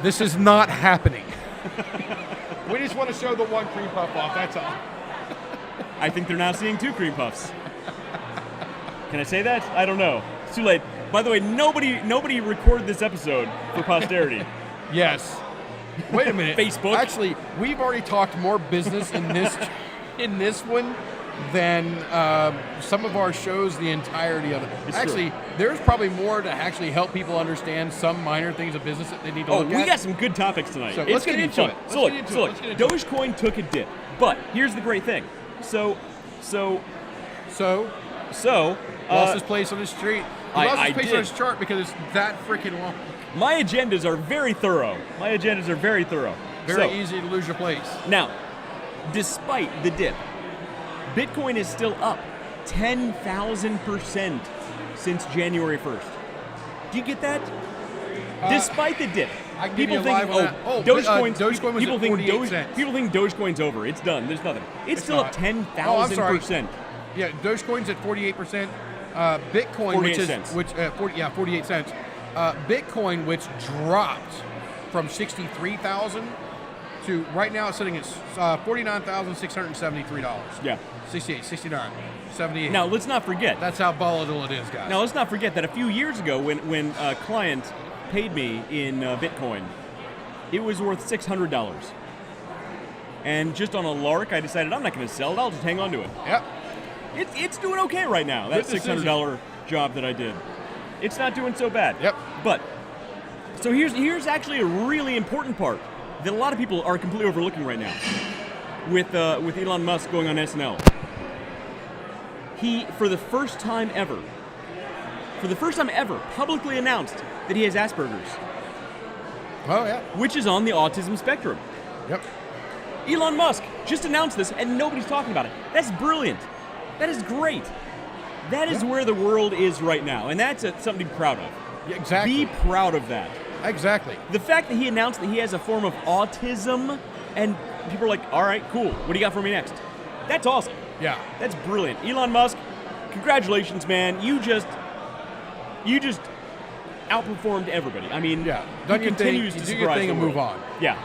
This is not happening. We just want to show the one cream puff off, that's all. I think they're now seeing 2 cream puffs. Can I say that? I don't know. It's too late. By the way, nobody recorded this episode for posterity. Yes. Wait a minute. Facebook. Actually, we've already talked more business in this one than some of our shows the entirety of it. It's actually, true. There's probably more to actually help people understand some minor things of business that they need to look at. We got some good topips tonight. So let's get into it. So look, Dogecoin took a dip. But here's the great thing. Lost his place on the street. He lost his place on his chart because it's that freaking long. My agendas are very thorough. Very easy to lose your place. Now, despite the dip, Bitcoin is still up 10,000% since January 1st. Do you get that? Despite the dip. People think, Dogecoin was at 48 cents. People think Dogecoin's over. It's done. There's nothing. It's still up 10,000%. Yeah, Dogecoin's at 48%. Bitcoin, 48 cents. 48 cents. Bitcoin, which dropped from 63,000 to right now, it's sitting at $49,673. Yeah. 68, 69, 78. Now, let's not forget. That's how volatile it is, guys. Now, let's not forget that a few years ago, when a client paid me in Bitcoin, it was worth $600. And just on a lark, I decided I'm not going to sell it. I'll just hang on to it. Yep. It's doing okay right now. That $600 job that I did. It's not doing so bad. Yep. But, so here's actually a really important part that a lot of people are completely overlooking right now. with Elon Musk going on SNL. He, for the first time ever, publicly announced that he has Asperger's. Oh, yeah. Which is on the autism spectrum. Yep. Elon Musk just announced this, and nobody's talking about it. That's brilliant. That is great. That is where the world is right now, and that's something to be proud of. Yeah, exactly. Be proud of that. Exactly. The fact that he announced that he has a form of autism, and people are like, all right, cool. What do you got for me next? That's awesome. Yeah. That's brilliant. Elon Musk, congratulations, man. You just outperformed everybody. I mean, yeah. He continues to do your thing the and world. move on. Yeah.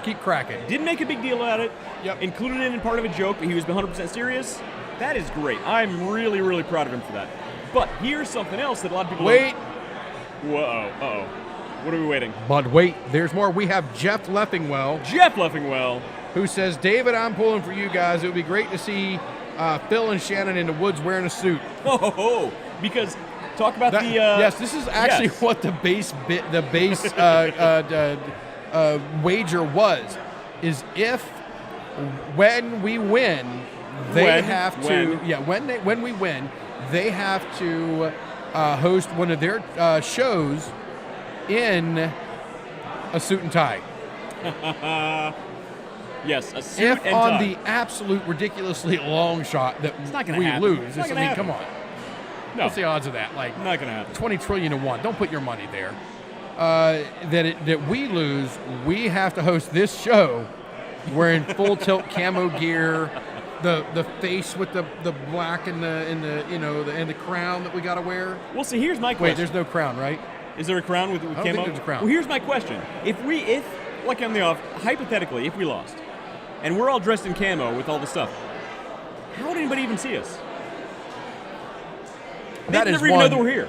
Keep cracking. Didn't make a big deal out of it. Yep. Included it in part of a joke, but he was 100% serious. That is great. I'm really, really proud of him for that. But here's something else that a lot of people Wait. Whoa. Uh-oh. What are we waiting? But wait, there's more. We have Jeff Leffingwell. Who says, David, I'm pulling for you guys. It would be great to see Phil and Shannon in the woods wearing a suit. Oh, because talk about the... yes, this is actually what the base wager was, is if when we win, when we win, they have to host one of their shows in a suit and tie. Yes, a suit and tie. If on the absolute ridiculously long shot that we lose, come on. No. What's the odds of that? Not going to happen. 20 trillion to 1. Don't put your money there. That we lose, we have to host this show wearing full tilt camo gear, the face with the black and the crown that we got to wear. Well, see, here's my question. Wait, there's no crown, right? Is there a crown with camo? I don't think there's a crown. Well, here's my question. If like on the off, hypothetically, if we lost, and we're all dressed in camo with all the stuff, how would anybody even see us? They'd never even know that we're here.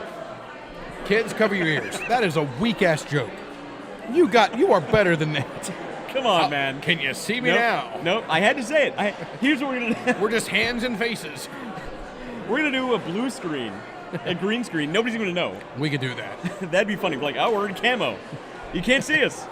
Kids, cover your ears. That is a weak-ass joke. You are better than that. Come on, man. Can you see me now? Nope, I had to say it. Here's what we're going to do. We're just hands and faces. We're going to do a blue screen, a green screen. Nobody's going to know. We could do that. That'd be funny. Like, oh, we're in camo. You can't see us.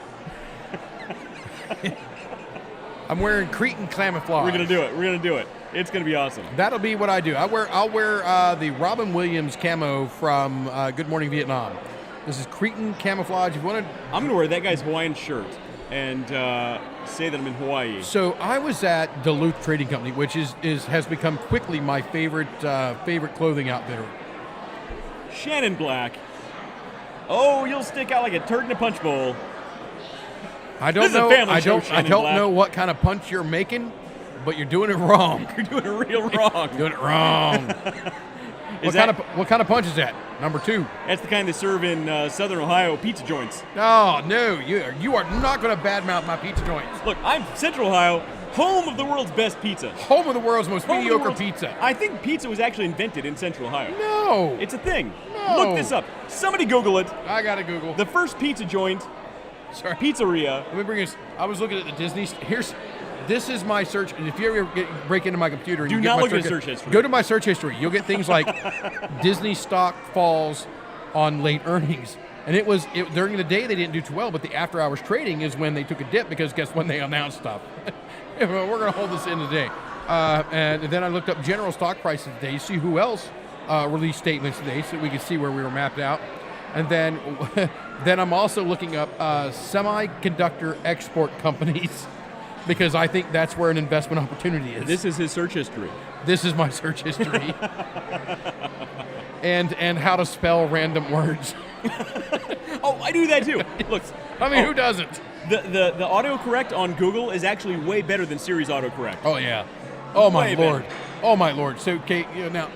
I'm wearing Cretan camouflage. We're going to do it. It's going to be awesome. That'll be what I do. I'll wear the Robin Williams camo from Good Morning Vietnam. This is Cretan camouflage. If you want to, I'm going to wear that guy's Hawaiian shirt and say that I'm in Hawaii. So I was at Duluth Trading Company, which has become quickly my favorite clothing outfitter. Shannon Black. Oh, you'll stick out like a turd in a punch bowl. I don't know what kind of punch you're making, but you're doing it wrong. You're doing it real wrong. Doing it wrong. What kind of punch is that? Number 2. That's the kind they serve in Southern Ohio pizza joints. Oh, no. You are not going to badmouth my pizza joints. Look, I'm Central Ohio, home of the world's best pizza. Home of the world's most mediocre pizza. I think pizza was actually invented in Central Ohio. No. It's a thing. No. Look this up. Somebody Google it. I got to Google. The first pizza joint, pizzeria. Let me bring this. I was looking at the Disney. This is my search, and if you ever break into my computer, and do not look at search history. Go to my search history. You'll get things like Disney stock falls on late earnings, and it during the day they didn't do too well, but the after hours trading is when they took a dip because guess when they announced stuff. We're going to hold this in today, and then I looked up general stock prices today, see who else released statements today, so we could see where we were mapped out, and then I'm also looking up semiconductor export companies. Because I think that's where an investment opportunity is. This is his search history. This is my search history. and how to spell random words. Oh, I do that too. Look, I mean, who doesn't? The autocorrect on Google is actually way better than Siri's autocorrect. Oh yeah. Oh my Way lord. better. Oh my lord. So, okay, now,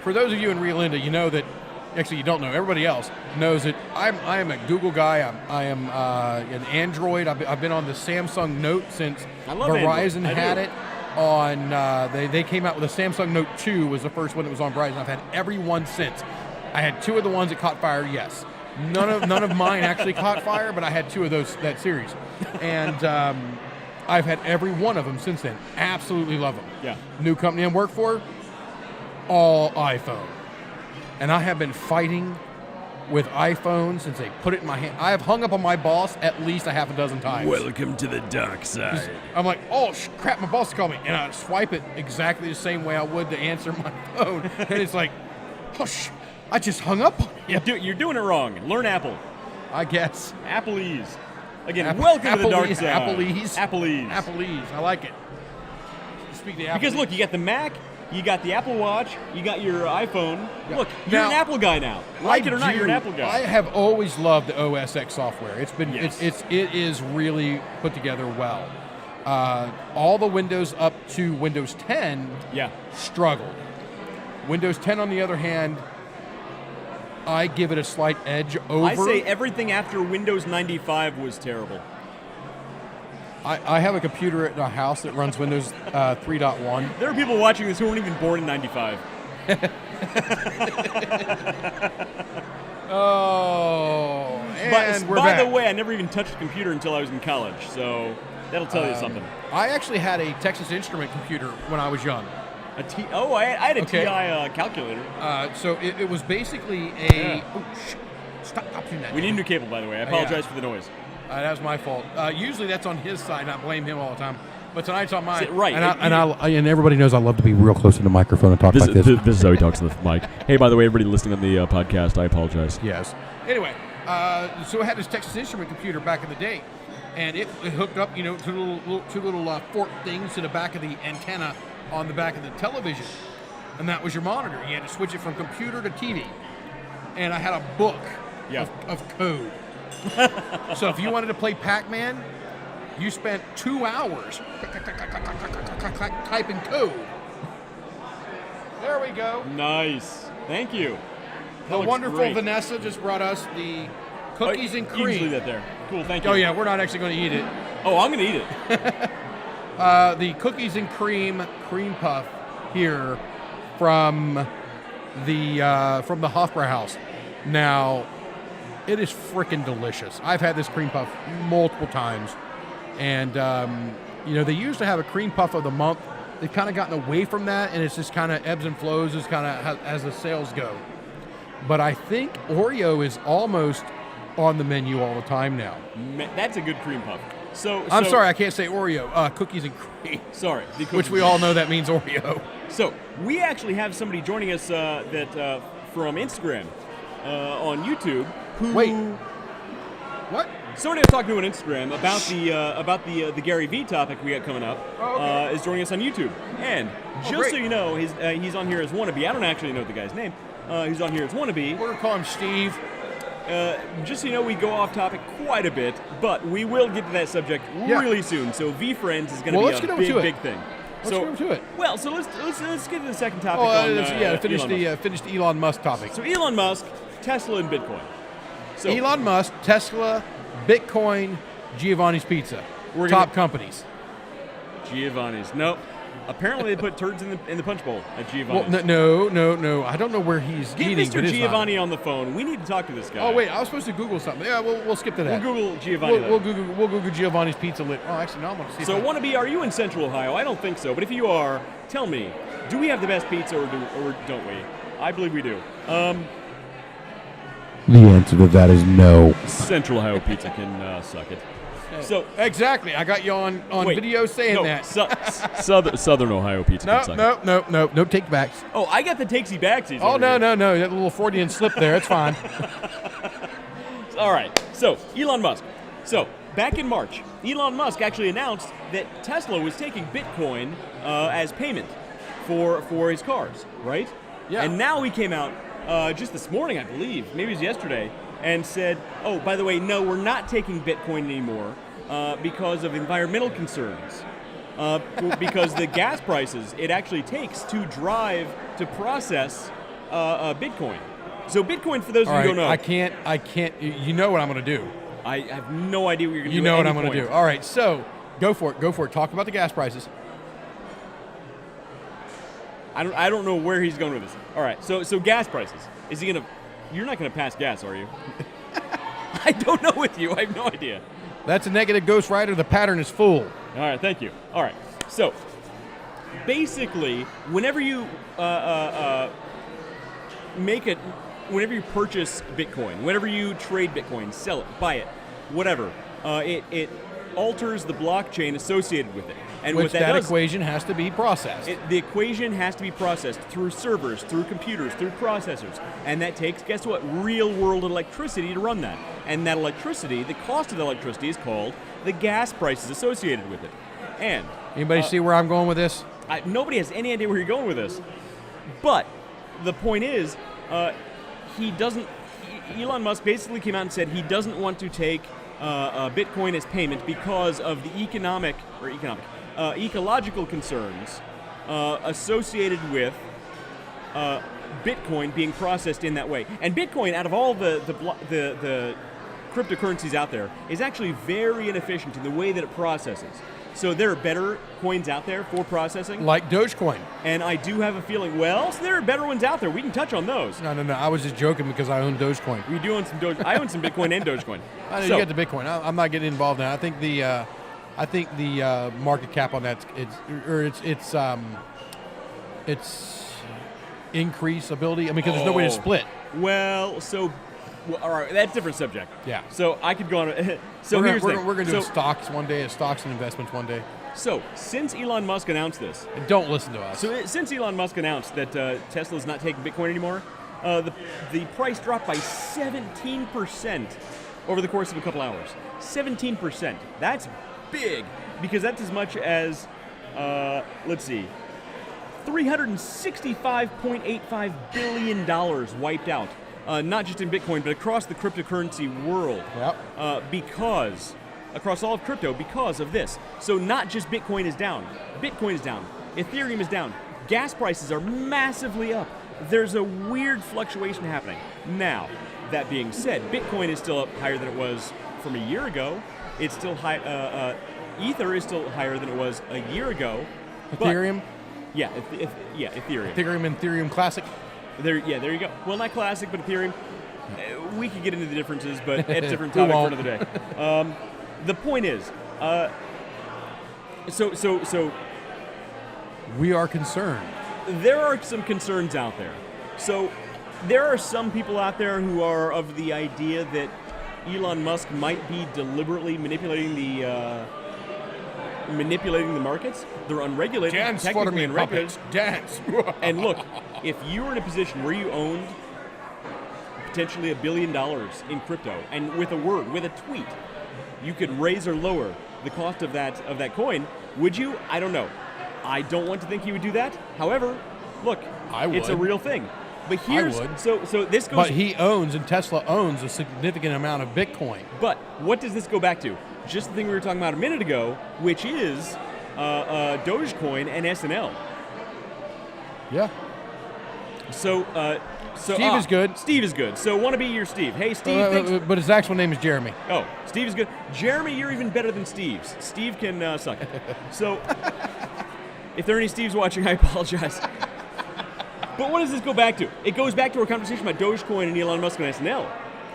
for those of you in Rio Linda, you know that. Actually, you don't know. Everybody else knows that I am a Google guy. I am an Android. I've been on the Samsung Note since Verizon had it on. They came out with a Samsung Note 2 was the first one that was on Verizon. I've had every one since. I had 2 of the ones that caught fire. Yes, none of mine actually caught fire, but I had 2 of that series, and I've had every one of them since then. Absolutely love them. Yeah. New company I work for, all iPhone. And I have been fighting with iPhone since they put it in my hand. I have hung up on my boss at least a half a dozen times. Welcome to the dark side. I'm like, oh, crap, my boss called me. And I swipe it exactly the same way I would to answer my phone. And it's like, oh, I just hung up on you. You're doing it wrong. Learn Apple. I guess. Appleese. Again, welcome to the dark side. Appleese. Appleese. Appleese. I like it. Speak the Appleese. Because look, you got the Mac, you got the Apple Watch, you got your iPhone. Yeah. Look, you're an Apple guy now. Like it or not, you're an Apple guy. I have always loved the OS X software. It's been Yes. it is really put together well. All the Windows up to Windows 10 struggled. Windows 10, on the other hand, I give it a slight edge over. I say everything after Windows 95 was terrible. I have a computer at our house that runs Windows 3.1. There are people watching this who weren't even born in 95. Oh, and we're by back. the way, I never even touched a computer until I was in college, so that'll tell you something. I actually had a Texas Instrument computer when I was young. I had a TI calculator. So it was basically a... Yeah. Oh, stop doing that. We need a new cable, by the way. I apologize for the noise. That was my fault. Usually that's on his side, and I blame him all the time. But tonight's on mine. Right. And everybody knows I love to be real close to the microphone and talk like this. This is how he talks to the mic. Hey, by the way, everybody listening on the podcast, I apologize. Yes. Anyway, so I had this Texas Instrument computer back in the day, and it hooked up, two little fork things to the back of the antenna on the back of the television, and that was your monitor. You had to switch it from computer to TV. And I had a book of code. So if you wanted to play Pac-Man, you spent 2 hours typing code. There we go. Nice. Thank you. The wonderful Vanessa just brought us the cookies and cream. You just leave that there. Cool, thank you. Oh, yeah, we're not actually going to eat it. Oh, I'm going to eat it. The cookies and cream puff here from the Hofbrauhaus. Now, it is freaking delicious. I've had this cream puff multiple times. And, they used to have a cream puff of the month. They've kind of gotten away from that, and it's just kind of ebbs and flows as the sales go. But I think Oreo is almost on the menu all the time now. That's a good cream puff. I'm sorry, I can't say Oreo. Cookies and cream. Sorry. Which we all know that means Oreo. So we actually have somebody joining us that from Instagram on YouTube. Wait. What? Somebody I was talking to on Instagram about the Gary V topic we got coming up is joining us on YouTube. And just so you know, he's on here as Wannabe. I don't actually know the guy's name. He's on here as Wannabe. We're going to call him Steve. Just so you know, we go off topic quite a bit, but we will get to that subject really soon. So V Friends is going to be a big thing. Let's get into it. Well, so let's get to the second topic. Finish the Elon Musk topic. So Elon Musk, Tesla, and Bitcoin. So Elon Musk, Tesla, Bitcoin, Giovanni's Pizza. Top companies. Giovanni's. Nope. Apparently they put turds in the punch bowl at Giovanni's. Well, no. I don't know where he's eating. Get Mr. Giovanni on the phone. We need to talk to this guy. Oh wait, I was supposed to Google something. Yeah, we'll skip to that. We'll Google Giovanni. We'll Google Giovanni's Pizza. Oh, actually, no. I'm going to see. So, Wannabe, are you in Central Ohio? I don't think so. But if you are, tell me. Do we have the best pizza, or don't we? I believe we do. The answer to that is no. Central Ohio pizza can suck it. So exactly, I got you on video saying that. Southern Ohio pizza. No take backs. Oh, I got the takesy backsies. Oh no, that little Freudian slip there. It's fine. All right. So Elon Musk. So back in March, Elon Musk actually announced that Tesla was taking Bitcoin as payment for his cars, right? Yeah. And now he came out just this morning, I believe, maybe it was yesterday, and said, oh, by the way, no, we're not taking Bitcoin anymore because of environmental concerns. Because the gas prices it actually takes to process Bitcoin. So Bitcoin, for those of you who don't know. I can't, you know what I'm going to do. I have no idea what you're going to do. You know what I'm going to do. All right, so go for it. Talk about the gas prices. I don't know where he's going with this. All right, so gas prices. Is he going to... You're not going to pass gas, are you? I don't know with you. I have no idea. That's a negative Ghost Rider. The pattern is full. All right, thank you. All right, so basically, whenever you make whenever you purchase Bitcoin, whenever you trade Bitcoin, sell it, buy it, whatever, it alters the blockchain associated with it. And Which what that does, equation has to be processed. The equation has to be processed through servers, through computers, through processors. And that takes, guess what, real-world electricity to run that. And that electricity, the cost of the electricity is called the gas prices associated with it. And Anybody see where I'm going with this? nobody has any idea where you're going with this. But the point is, Elon Musk basically came out and said he doesn't want to take Bitcoin as payment because of the ecological concerns associated with Bitcoin being processed in that way. And Bitcoin, out of all the cryptocurrencies out there, is actually very inefficient in the way that it processes. So there are better coins out there for processing. Like Dogecoin. And I do have a feeling, so there are better ones out there. We can touch on those. No. I was just joking because I own Dogecoin. We do own some Doge. I own some Bitcoin and Dogecoin. I know you got the Bitcoin. I'm not getting involved in that. I think the market cap on that it's increase ability. I mean, because there's no way to split. Well, all right, that's a different subject. Yeah. So I could go on. So we're here's the thing. We're going to do stocks one day, stocks and investments one day. So since Elon Musk announced this, and don't listen to us. So since Elon Musk announced that Tesla's not taking Bitcoin anymore, the price dropped by 17% over the course of a couple hours. 17%. That's big because that's as much as $365.85 billion wiped out. Not just in Bitcoin, but across the cryptocurrency world. Yep. Across all of crypto, because of this. So not just Bitcoin is down. Bitcoin is down. Ethereum is down. Gas prices are massively up. There's a weird fluctuation happening. Now, that being said, Bitcoin is still up higher than it was from a year ago. It's still high. Ether is still higher than it was a year ago. Ethereum? Yeah, Ethereum. Ethereum and Ethereum Classic? There you go. Well, not Classic, but Ethereum. We could get into the differences, but it's a different topic for another day. The point is, so we are concerned. There are some concerns out there. So there are some people out there who are of the idea that Elon Musk might be deliberately manipulating the markets. They're unregulated, technically unregulated. Dance. And look, if you were in a position where you owned potentially $1 billion in crypto, and with a tweet, you could raise or lower the cost of that coin, would you? I don't know. I don't want to think you would do that. However, look, it's a real thing. But here's so this goes. But he owns, and Tesla owns, a significant amount of Bitcoin. But what does this go back to? Just the thing we were talking about a minute ago, which is Dogecoin and SNL. Yeah. So Steve is good. Steve is good. So want to be your Steve. Hey, Steve. But his actual name is Jeremy. Oh, Steve is good. Jeremy, you're even better than Steve's. Steve can suck it. So if there are any Steves watching, I apologize. But what does this go back to? It goes back to our conversation about Dogecoin and Elon Musk and SNL.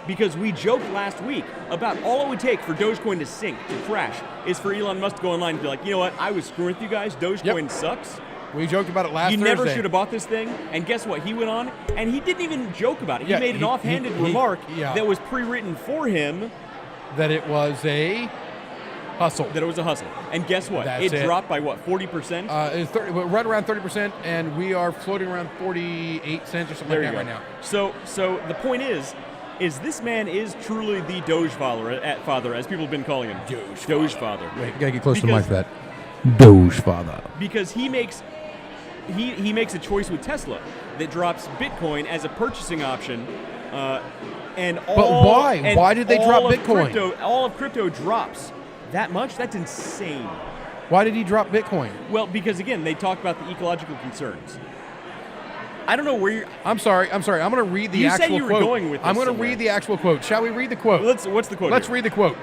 Because we joked last week about all it would take for Dogecoin to sink, to crash, is for Elon Musk to go online and be like, you know what, I was screwing with you guys, Dogecoin sucks. We joked about it last Thursday. You never should have bought this thing. And guess what? He went on, and he didn't even joke about it. He made an offhanded remark that was pre-written for him. That it was a hustle. That it was a hustle. And guess what? It dropped by, what, 40%? It's right around 30%, and we are floating around 48 cents or something like that right now. So the point is this man is truly the Doge father, as people have been calling him. Doge father. Wait, you gotta get close to the mic for that. Doge father. Because he makes a choice with Tesla that drops Bitcoin as a purchasing option, but why? Why did they drop Bitcoin? All of crypto drops that much. That's insane. Why did he drop Bitcoin? Well, because again, they talk about the ecological concerns. I don't know where you're. I'm sorry. I'm going to read the actual quote. You said you were going with this. I'm going to read the actual quote. Shall we read the quote? What's the quote? Let's read the quote.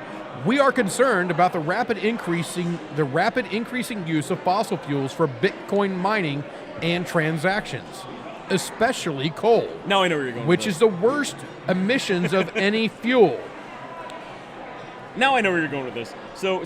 We are concerned about the rapid increasing use of fossil fuels for Bitcoin mining and transactions, especially coal. Now I know where you're going. Which is the worst emissions of any fuel. Now I know where you're going with this. So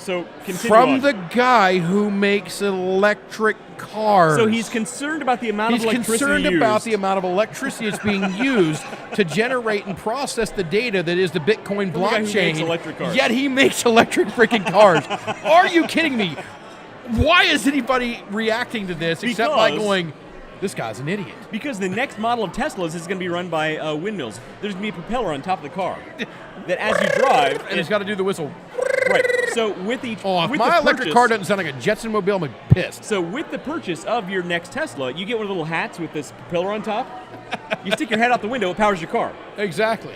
continue From on. the guy who makes electric cars. So he's concerned about the amount of electricity concerned used. about the amount of electricity that's being used to generate and process the data that is the Bitcoin From the guy who blockchain. makes electric cars. Yet he makes electric freaking cars. Are you kidding me? Why is anybody reacting to this except by going, this guy's an idiot? Because the next model of Teslas is going to be run by windmills. There's going to be a propeller on top of the car that as you drive... And it's got to do the whistle. Right. So with each... If with my the electric purchase- car doesn't sound like a Jetson mobile, I'm pissed. So with the purchase of your next Tesla, you get one of the little hats with this propeller on top. You stick your head out the window, it powers your car. Exactly.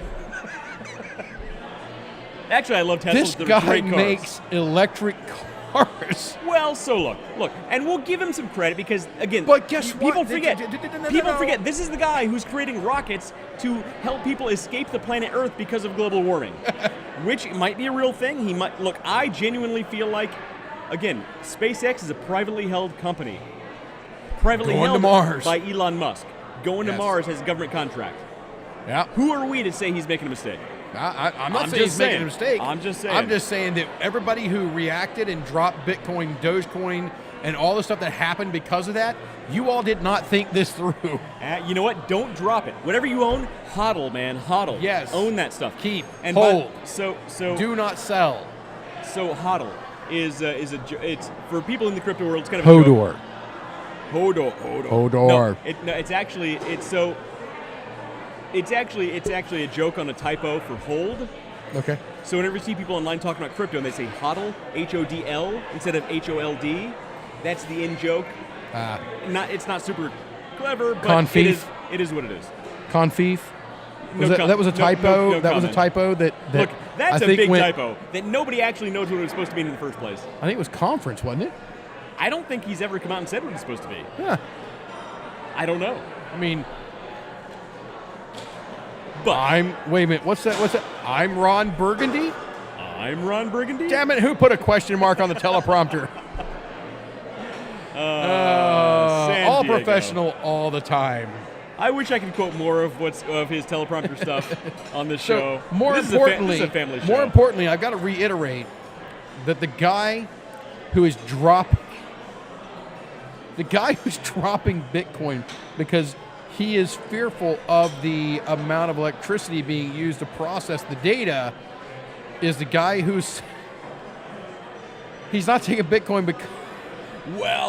Actually, I love Teslas. This They're guy great cars. makes electric cars. Well, so look, and we'll give him some credit because, again, But guess people what? forget. No. People forget. This is the guy who's creating rockets to help people escape the planet Earth because of global warming, which might be a real thing. He might look. I genuinely feel like, again, SpaceX is a privately held company, privately Going to held Mars. by Elon Musk. Going to Yes. Mars has a government contract. Yeah. Who are we to say he's making a mistake? I'm not I'm saying just he's making saying. a mistake. I'm just saying. I'm just saying that everybody who reacted and dropped Bitcoin, Dogecoin, and all the stuff that happened because of that, you all did not think this through. You know what? Don't drop it. Whatever you own, hodl, man, hodl. Yes. Own that stuff. Keep. And Hold. So Do not sell. So hodl is it's for people in the crypto world. It's kind of a joke. Hodor. Hodor. No, it's actually a joke on a typo for hold. Okay. So whenever you see people online talking about crypto and they say hodl, HODL instead of HOLD, that's the in joke. It's not super clever, but Confief. it is what it is. Confief. No That was a typo. no that was a comment. typo that Look, that's I a think big went, typo that nobody actually knows what it was supposed to mean in the first place. I think it was conference, wasn't it? I don't think he's ever come out and said what it's supposed to be. Yeah. I don't know. I mean, But wait a minute. What's that? I'm Ron Burgundy? I'm Ron Burgundy. Damn it, who put a question mark on the teleprompter? San All Diego. professional all the time. I wish I could quote more of his teleprompter stuff on this show. So more this importantly, is a family show. I've got to reiterate that the guy who is dropping Bitcoin because he is fearful of the amount of electricity being used to process the data is the guy he's not taking Bitcoin because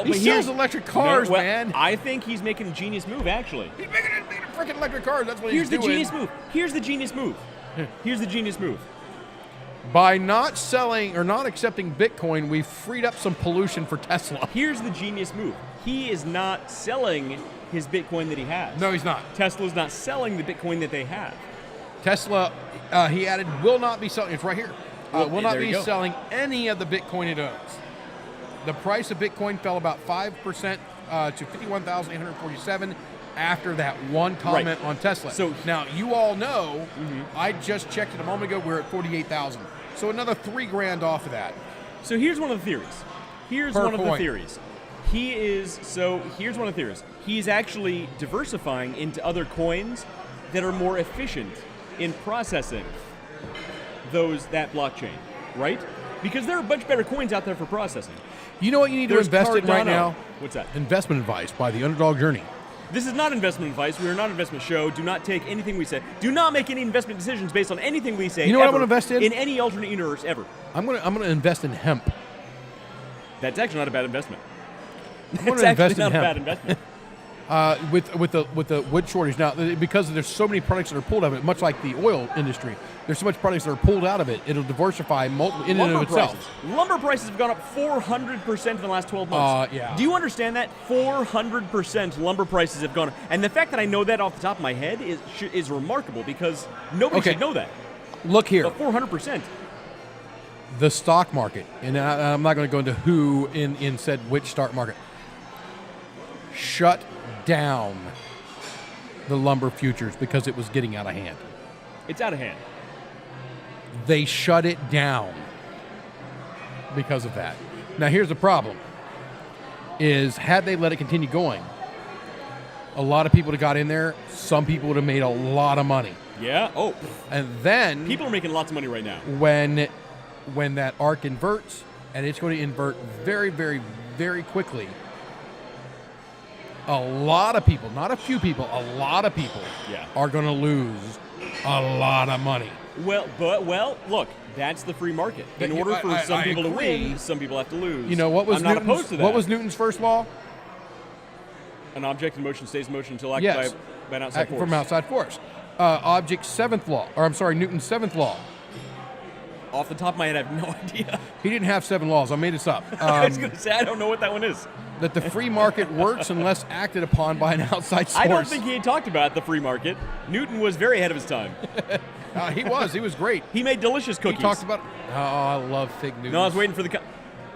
he sells electric cars, man. I think he's making a genius move, actually. He's making freaking electric cars. That's what Here's he's the doing. genius move. Here's the genius move. By not selling or not accepting Bitcoin, we've freed up some pollution for Tesla. Here's the genius move. He is not selling his Bitcoin that he has. No, he's not. Tesla's not selling the Bitcoin that they have. Tesla, he added, will not be selling. It's right here. Will not there you be go. selling any of the Bitcoin it owns. The price of Bitcoin fell about 5% to 51,847 after that one comment on Tesla. So now you all know, I just checked it a moment ago. We're at 48,000. So another $3,000 off of that. So here's one of the theories. Here's one of the theories. Here's one of the theories. He's actually diversifying into other coins that are more efficient in processing that blockchain, right? Because there are much better coins out there for processing. You know what you need to invest in right now? What's that? Investment advice by the Underdog Journey. This is not investment advice. We are not an investment show. Do not take anything we say. Do not make any investment decisions based on anything we say. You know what I'm going to invest in? In any alternate universe ever. I'm going to invest in hemp. That's actually not a bad investment. I'm going It's to actually invest in not a hemp. bad investment. With the wood shortage now, because there's so many products that are pulled out of it, much like the oil industry. There's so much products that are pulled out of it. It'll diversify multiple in and of itself. Lumber prices have gone up 400% in the last 12 months. Yeah. Do you understand that? 400% lumber prices have gone up. And the fact that I know that off the top of my head is remarkable because nobody should know that. Look here. But 400%. The stock market, and I'm not going to go into who in said which stock market, shut down the lumber futures because it was getting out of hand. It's out of hand. They shut it down because of that. Now here's the problem, is had they let it continue going, a lot of people would have got in there, some people would have made a lot of money. Yeah. Oh. And then people are making lots of money right now. When when that arc inverts, and it's going to invert very, very, very quickly, a lot of people, not a few people, a lot of people are going to lose a lot of money. Well, look, that's the free market. In order for some people to win, some people have to lose. You know, what was not opposed to that. What was Newton's first law? An object in motion stays in motion until acted by an outside force. From outside force. Object's seventh law, or I'm sorry, Newton's seventh law. Off the top of my head, I have no idea. He didn't have 7 laws. I made this up. I was going to say, I don't know what that one is. That the free market works unless acted upon by an outside source. I don't think he talked about the free market. Newton was very ahead of his time. He was great. He made delicious cookies. He talked about, I love fig Newtons. No, I was waiting for the...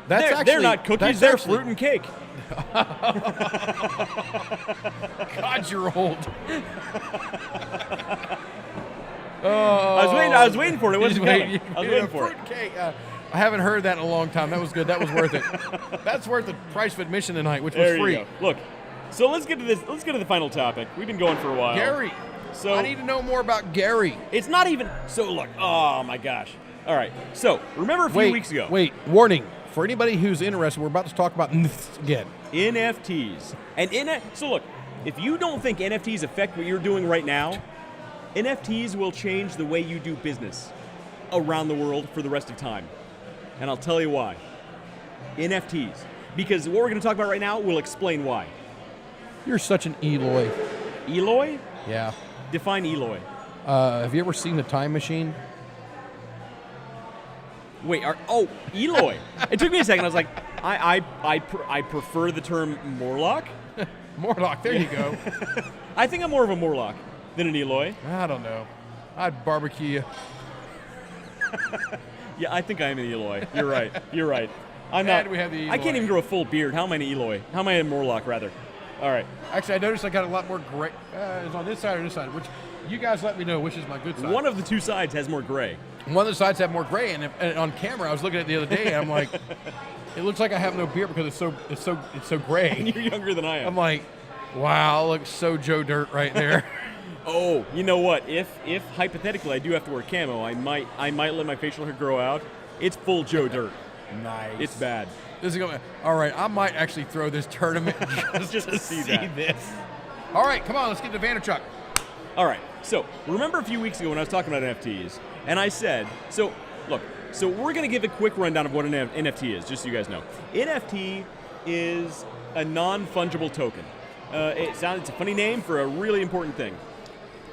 They're not cookies, they're fruit and cake. God, you're old. I was waiting for it. It wasn't coming. I was waiting for it. Cake. I haven't heard that in a long time. That was good. That was worth it. That's worth the price of admission tonight, which was free. You go. Look, so let's get to this. Let's get to the final topic. We've been going for a while. Gary. So I need to know more about Gary. It's not even. So look. Oh my gosh. All right. So remember a few weeks ago. Wait. Warning for anybody who's interested. We're about to talk about NFTs again. NFTs. So look, if you don't think NFTs affect what you're doing right now, NFTs will change the way you do business around the world for the rest of time. And I'll tell you why. NFTs. Because what we're going to talk about right now will explain why. You're such an Eloy. Eloy? Yeah. Define Eloy. Have you ever seen The Time Machine? Wait, Eloy. It took me a second. I was like, I prefer the term Morlock. Morlock, there you go. I think I'm more of a Morlock than an Eloy. I don't know. I'd barbecue you. Yeah, I think I am an Eloy. You're right. I'm and not. we have the Eloy. I can't even grow a full beard. How am I an Eloy? How am I a Morlock, rather? All right. Actually, I noticed I got a lot more gray. It's on this side or this side. Which you guys let me know which is my good side. One of the two sides has more gray. One of the sides have more gray, and on camera, I was looking at it the other day, and I'm like, it looks like I have no beard because it's so gray. And you're younger than I am. I'm like, wow, looks so Joe Dirt right there. Oh, you know what? If hypothetically I do have to wear camo, I might let my facial hair grow out. It's full Joe Dirt. Nice. It's bad. This is going. All right, I might actually throw this tournament just to see this. All right, come on, let's get to Vaynerchuk. All right. So remember a few weeks ago when I was talking about NFTs, and I said, so look, so we're going to give a quick rundown of what an NFT is, just so you guys know. NFT is a non-fungible token. It's a funny name for a really important thing.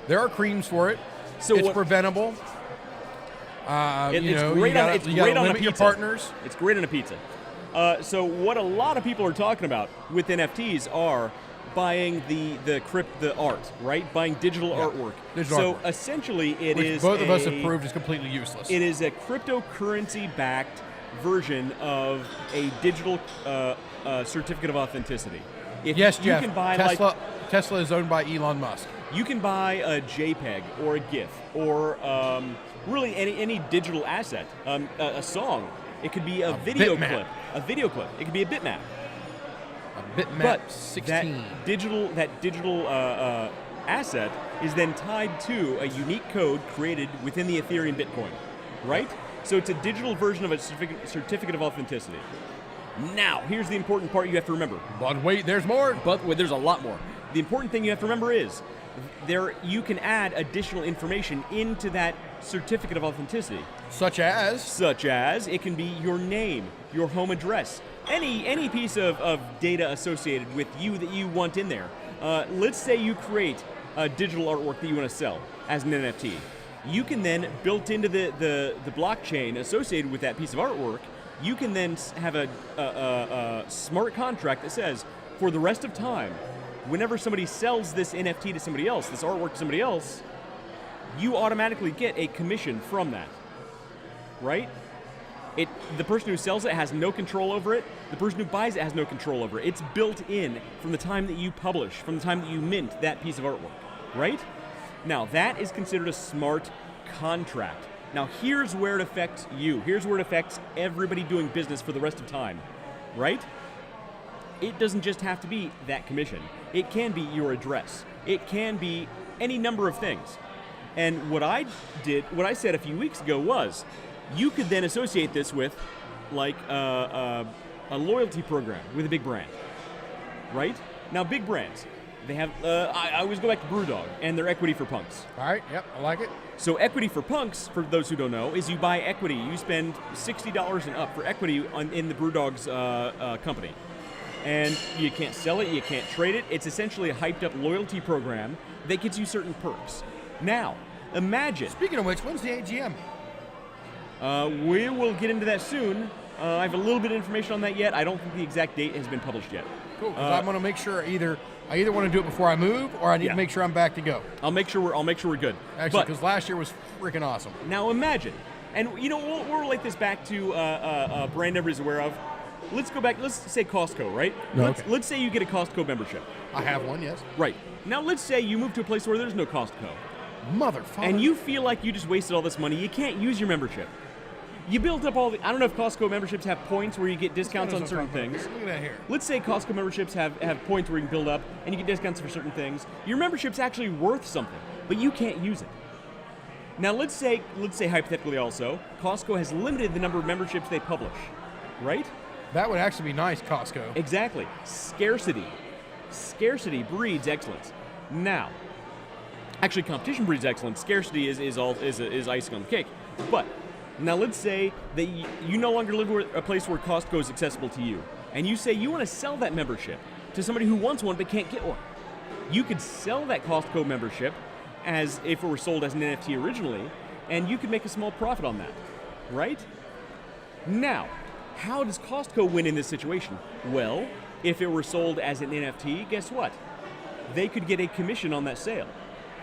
There are creams for it. So it's preventable. It's great on a pizza. Your partners. It's great on a pizza. So what a lot of people are talking about with NFTs are buying the art, right? Buying digital artwork. Artwork. Essentially, Which both of us have proved is completely useless. It is a cryptocurrency-backed version of a digital certificate of authenticity. Yes, Jeff. You can buy Tesla is owned by Elon Musk. You can buy a JPEG or a GIF or really any digital asset, a song. It could be a video clip. A video clip. It could be a bitmap. A bitmap but 16. That digital asset is then tied to a unique code created within the Ethereum Bitcoin, right? So it's a digital version of a certificate of authenticity. Now, here's the important part you have to remember. But wait, there's more. But wait, there's a lot more. The important thing you have to remember is you can add additional information into that certificate of authenticity. Such as it can be your name, your home address, any piece of data associated with you that you want in there. Let's say you create a digital artwork that you want to sell as an NFT. You can then, built into the blockchain associated with that piece of artwork, you can then have a smart contract that says, for the rest of time, whenever somebody sells this NFT to somebody else, this artwork to somebody else, you automatically get a commission from that, right? The person who sells it has no control over it. The person who buys it has no control over it. It's built in from the time that you publish, from the time that you mint that piece of artwork, right? Now, that is considered a smart contract. Now, here's where it affects you. Here's where it affects everybody doing business for the rest of time, right? It doesn't just have to be that commission. It can be your address. It can be any number of things. And what I said a few weeks ago was, You could then associate this with, like, a loyalty program with a big brand, right? Now, big brands, they have, I always go back to Brewdog and their equity for punks. All right, yep, I like it. So equity for punks, for those who don't know, is you buy equity. You spend $60 and up for equity in the Brewdog's company. And you can't sell it, you can't trade it. It's essentially a hyped up loyalty program that gets you certain perks. Now, imagine. Speaking of which, when's the AGM? We will get into that soon. I have a little bit of information on that yet. I don't think the exact date has been published yet. Cool, because I'm going to make sure I either want to do it before I move, or I need to make sure I'm back to go. I'll make sure we're good. Actually, because last year was freaking awesome. Now imagine, and we'll relate this back to a brand everybody's aware of. Let's go back. Let's say Costco, right? No, let's say you get a Costco membership. I have one, yes. Right. Now let's say you move to a place where there's no Costco. Motherfucker. And you feel like you just wasted all this money. You can't use your membership. You built up all the... I don't know if Costco memberships have points where you get discounts on certain things. Look at that here. Let's say Costco memberships have points where you can build up and you get discounts for certain things. Your membership's actually worth something, but you can't use it. Now let's say hypothetically also, Costco has limited the number of memberships they publish, right? That would actually be nice, Costco. Exactly. Scarcity. Scarcity breeds excellence. Now, actually competition breeds excellence. Scarcity is icing on the cake. But now let's say that you no longer live in a place where Costco is accessible to you, and you say you want to sell that membership to somebody who wants one but can't get one. You could sell that Costco membership as if it were sold as an NFT originally, and you could make a small profit on that, right? Now, how does Costco win in this situation? Well, if it were sold as an NFT, guess what? They could get a commission on that sale,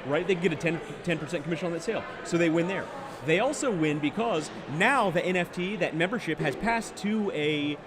right? They could get a 10% commission on that sale, so they win there. They also win because now the NFT, that membership, has passed to a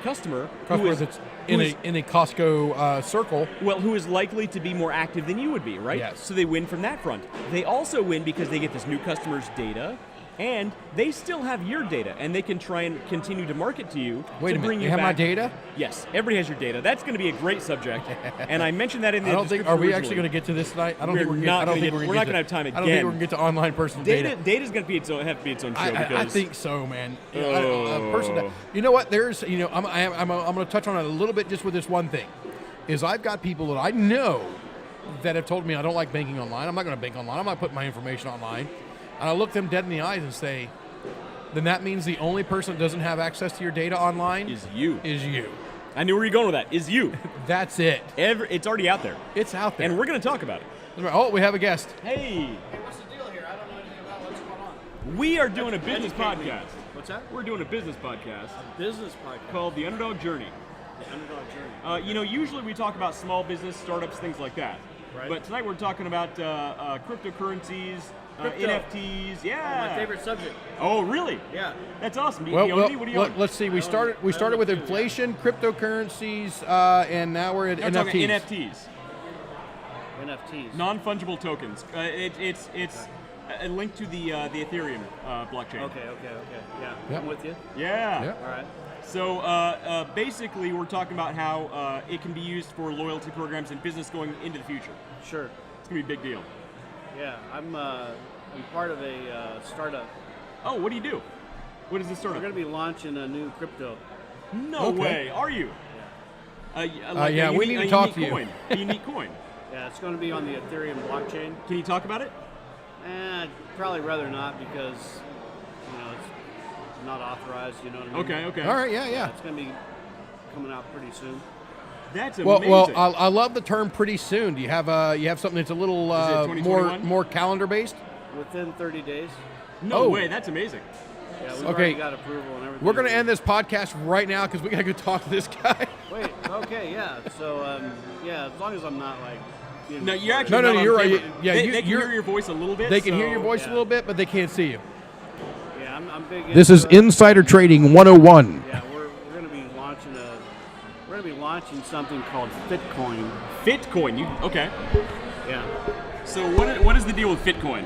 customer that's in a Costco circle. Well, who is likely to be more active than you would be, right? Yes. So they win from that front. They also win because they get this new customer's data, and they still have your data, and they can try and continue to market to you. Wait to a minute, bring you have back. my data? Yes, everybody has your data. That's going to be a great subject, and I mentioned that in the description. Are we actually going to get to this tonight? I don't think we're not going to have time again. I don't think we're going to get to online personal data. Data's going to have to be its own show. I think so, man. You know what? There's, I'm going to touch on it a little bit just with this one thing. Is I've got people that I know that have told me I don't like banking online. I'm not going to bank online. I'm not putting my information online. And I look them dead in the eyes and say, then that means the only person that doesn't have access to your data online is you. I knew where you're going with that. Is you. That's it. It's already out there. It's out there. And we're going to talk about it. Oh, we have a guest. Hey. Hey, what's the deal here? I don't know anything about what's going on. We are doing a business podcast. What's that? We're doing a business podcast. A business podcast. Called The Underdog Journey. The Underdog Journey. Usually we talk about small business, startups, things like that. Right. But tonight we're talking about cryptocurrencies, NFTs. Yeah. My favorite subject. Oh, really? Yeah. That's awesome. Well, what do you own? let's see. We started with inflation, cryptocurrencies, and now we're at I'm NFTs. talking NFTs. NFTs. Non-fungible tokens. It's a link to the Ethereum blockchain. Okay. Yeah. Yep. I'm with you. Yeah. Yep. All right. So basically, we're talking about how it can be used for loyalty programs and business going into the future. Sure. It's gonna be a big deal. Yeah. I'm part of a startup. Oh, what do you do? What is this We're startup? going to be launching a new crypto. No way. Are you? Yeah. We need to talk to you. A unique coin. Yeah, it's going to be on the Ethereum blockchain. Can you talk about it? I'd probably rather not because, it's not authorized, you know what I mean? Okay. All right. Yeah. It's going to be coming out pretty soon. That's amazing. Well, I love the term "pretty soon." Do you have something that's a little more calendar based? Within 30 days. No way. That's amazing. Yeah, we've already got approval and everything. We're going to end this podcast right now because we got to go talk to this guy. Wait. Okay. Yeah. So as long as I'm not like. No, you're actually not on you're right. camera. Yeah, they can hear your voice a little bit. They can hear your voice a little bit, but they can't see you. Yeah, I'm big. This is Insider Trading 101. Yeah, we're going to be launching something called Fitcoin. Fitcoin. Okay. Yeah. So what is the deal with Fitcoin?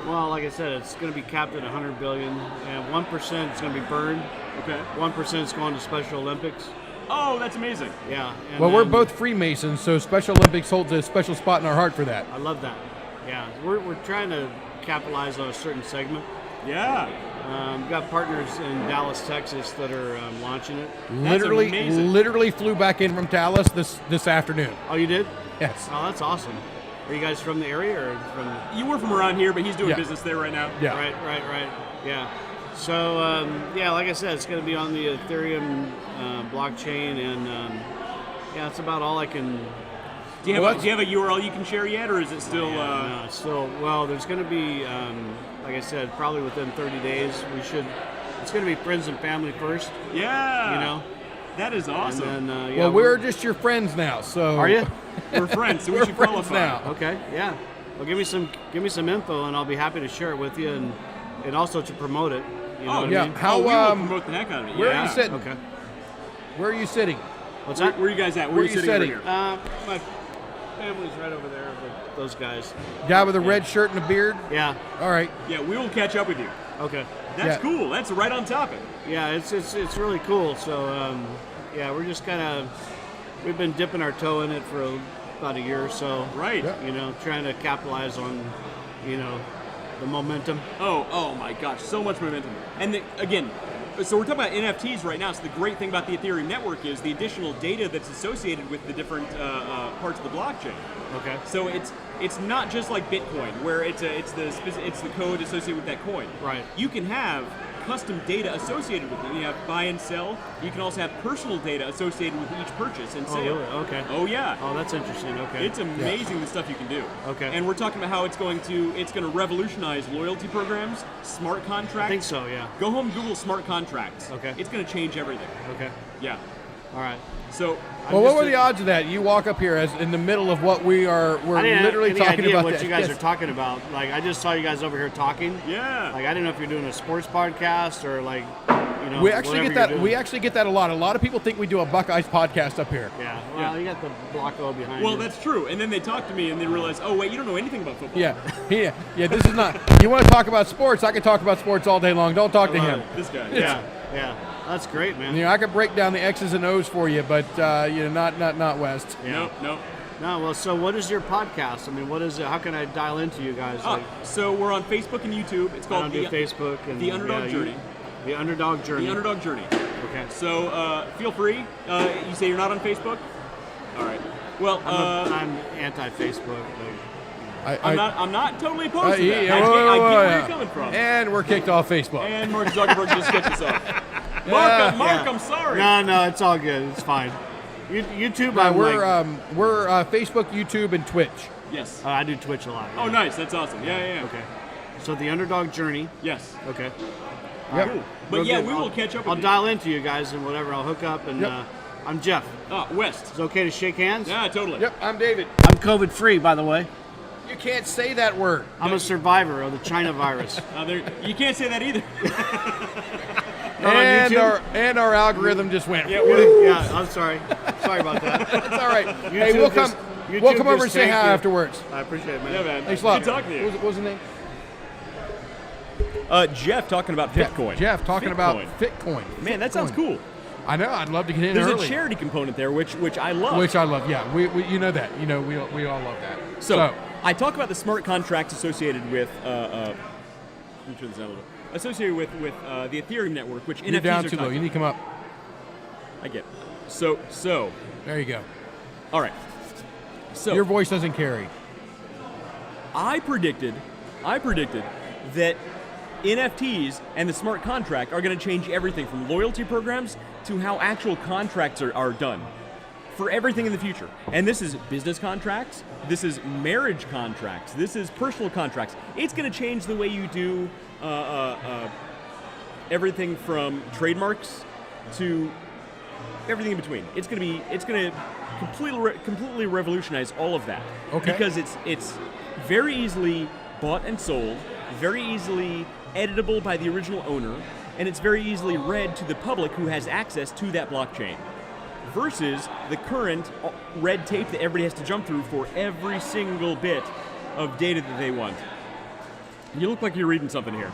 Well, like I said, it's going to be capped at 100 billion, and 1% is going to be burned. Okay. 1% is going to Special Olympics. Oh, that's amazing. Yeah. And Well, we're both Freemasons, so Special Olympics holds a special spot in our heart for that. I love that. Yeah, we're trying to capitalize on a certain segment. Yeah. We've got partners in Dallas, Texas that are launching it. Literally flew back in from Dallas this afternoon. Oh, you did? Yes. Oh, that's awesome. Are you guys from the area or from? You were from around here, but he's doing Yeah. business there right now. Yeah. Right. Yeah. So, like I said, it's going to be on the Ethereum blockchain, and that's about all I can. Do you have a URL you can share yet, or is it still? No, it's still. Well, there's going to be, like I said, probably within 30 days. It's going to be friends and family first. Yeah. You know. That is awesome. And then, Well, we're just your friends now. So Are you? We're friends, so we We're should friends qualify. now. Okay. Yeah. Well, give me some info, and I'll be happy to share it with you, and also to promote it. You know what yeah. I mean? How we will promote the heck out of it. where yeah. are you sitting? Okay. Where are you sitting? What's Where that? are you guys at? Where are you you sitting sitting? over here? My family's right over there. Those guys. Guy with a red shirt and a beard. Yeah. All right. Yeah, we will catch up with you. Okay. That's Yeah. cool. That's right on topic. Yeah, it's really cool. So we're just we've been dipping our toe in it for about a year or so. Right. Yeah. You know, trying to capitalize on, the momentum. Oh my gosh, so much momentum. And again, so we're talking about NFTs right now. So the great thing about the Ethereum network is the additional data that's associated with the different parts of the blockchain. Okay. So it's not just like Bitcoin, where it's the code associated with that coin. Right. You can have custom data associated with it. You have buy and sell. You can also have personal data associated with each purchase and Oh, sale. really? Okay. Oh yeah. Oh, that's interesting. Okay. It's amazing the stuff you can do. Okay. And we're talking about how it's going to revolutionize loyalty programs, smart contracts. I think so. Yeah. Go home, Google smart contracts. Okay. It's going to change everything. Okay. Yeah. All right. So. Well, what were the odds of that? You walk up here as in the middle of what we're I didn't literally have any talking idea about. what that. you guys Yes. are talking about. Like, I just saw you guys over here talking. Yeah. Like, I didn't know if you're doing a sports podcast or like, We actually whatever get that. you're We doing. actually get that a lot. A lot of people think we do a Buckeyes podcast up here. Yeah. Well, Yeah. you got the block O behind Well, you. that's true. And then they talk to me and they realize, oh wait, you don't know anything about football. Yeah. This is not. You want to talk about sports? I can talk about sports all day long. Don't talk to him. This guy. Yeah. That's great, man. I can break down the X's and O's for you, but not West. Yeah. Nope. No, well, so what is your podcast? I mean, what is it? How can I dial into you guys? So we're on Facebook and YouTube. It's I called don't do Facebook and The Underdog Journey. The Underdog Journey. The Underdog Journey. Okay. So feel free. You say you're not on Facebook? All right. Well, I'm anti-Facebook. I'm not totally opposed to that. yeah, I get whoa, where yeah. you're coming from. And we're kicked off Facebook. And Mark Zuckerberg just sketched us off. Mark, I'm sorry. No, it's all good. It's fine. YouTube, We're Facebook, YouTube, and Twitch. Yes. I do Twitch a lot. Oh, nice. That's awesome. Yeah. Okay. So the Underdog Journey. Yes. Okay. Yep. Cool. But Real yeah, good. we will catch up with I'll you. dial into you guys and whatever. I'll hook up and Yep. I'm Jeff. West. Is it okay to shake hands? Yeah, totally. Yep. I'm David. I'm COVID free, by the way. You can't say that word. I'm a survivor of the China virus. You can't say that either. Not on YouTube? And our algorithm just went. Yeah, Yeah, I'm sorry. Sorry about that. It's all right. Hey, YouTube we'll come. just- We'll YouTube come over just and say tanked hi you. afterwards. I appreciate it, man. Yeah, man. Thanks a lot. Good talking to you. What was his name? Jeff talking about Bitcoin. Jeff talking about Bitcoin. Man, that sounds cool. I know. I'd love to get in There's early. a charity component there, which I love. Which I love. Yeah, we you know that. You know we all love that. So I talk about the smart contracts associated with. Let me turn this down a little. Associated with the Ethereum network, which you're NFTs down are too low. tied You need to come up. I get. So. There you go. All right. So Your voice doesn't carry. I predicted that NFTs and the smart contract are going to change everything from loyalty programs to how actual contracts are done for everything in the future. And this is business contracts, this is marriage contracts, this is personal contracts. It's going to change the way you do everything from trademarks to everything in between. It's going to completely revolutionize all of that. Okay. Because it's very easily bought and sold, very easily editable by the original owner, and it's very easily read to the public who has access to that blockchain. Versus the current red tape that everybody has to jump through for every single bit of data that they want. You look like you're reading something here.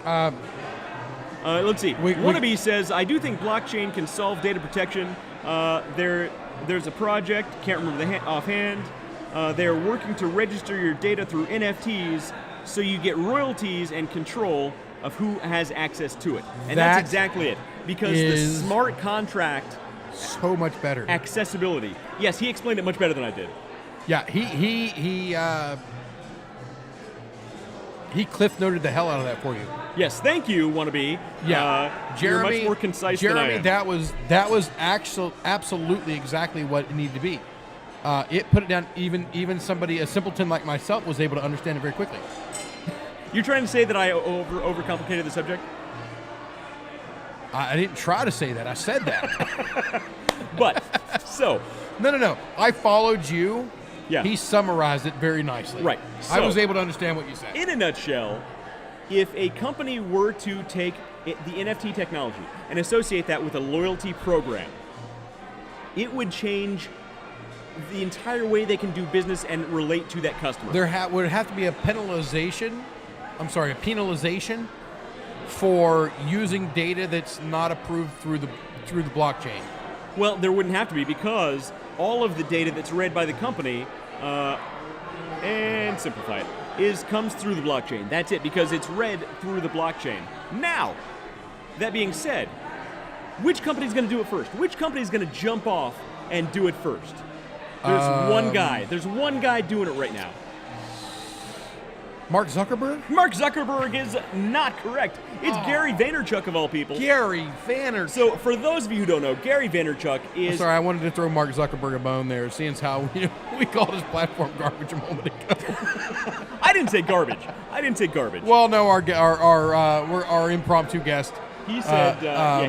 Let's see. Wannabe says, I do think blockchain can solve data protection. There's a project, can't remember offhand. They're working to register your data through NFTs so you get royalties and control of who has access to it. And That that's exactly it. Because the is- smart contract So much better. accessibility. Yes, he explained it much better than I did. Yeah, he cliff noted the hell out of that for you. Yes, thank you, wannabe. Yeah, you're Jeremy, much more concise Jeremy, than I am. that was absolutely exactly what it needed to be. It put it down. Even somebody, a simpleton like myself, was able to understand it very quickly. You're trying to say that I overcomplicated the subject? I didn't try to say that. I said that. But, so, No. I followed you. Yeah. He summarized it very nicely. Right. I So- was able to understand what you said. in a nutshell, if a company were to take the NFT technology and associate that with a loyalty program, it would change the entire way they can do business and relate to that customer. There would have to be a penalization for using data that's not approved through the blockchain. Well, there wouldn't have to be, because all of the data that's read by the company, and simplify it, comes through the blockchain. That's it, because it's read through the blockchain. Now, that being said, which company's going to do it first? Which company's going to jump off and do it first? There's one guy. There's one guy doing it right now. Mark Zuckerberg? Mark Zuckerberg is not correct. It's Gary Vaynerchuk, of all people. Gary Vaynerchuk. So, for those of you who don't know, Gary Vaynerchuk is... Sorry, I wanted to throw Mark Zuckerberg a bone there, seeing as how we called his platform garbage a moment ago. I didn't say garbage. Well, no, our impromptu guest. He said,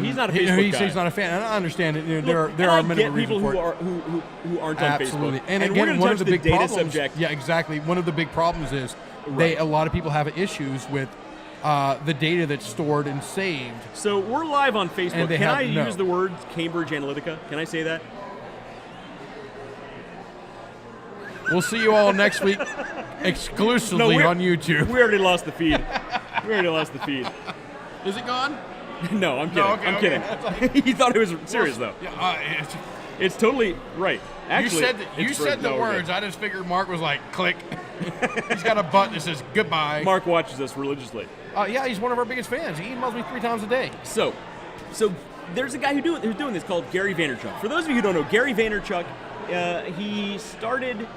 he's not a Facebook He guy. said he's not a fan, and I understand it. Look, There are I many get reasons people for who it. who aren't on Absolutely. Facebook. And we're again, gonna one touch of the big data problems. subject. Yeah, exactly. One of the big problems is Right. a lot of people have issues with the data that's stored and saved. So we're live on Facebook. And they Can have- I no. use the word Cambridge Analytica? Can I say that? We'll see you all next week, exclusively on YouTube. We already lost the feed. Is it gone? No, I'm kidding. No, okay, I'm okay. kidding. He thought it was serious, though. Yeah, It's totally right. Actually, you said the words. I just figured Mark was like, click. He's got a button that says goodbye. Mark watches us religiously. Yeah, he's one of our biggest fans. He emails me 3 times a day. So there's a guy who's doing this called Gary Vaynerchuk. For those of you who don't know, Gary Vaynerchuk, he started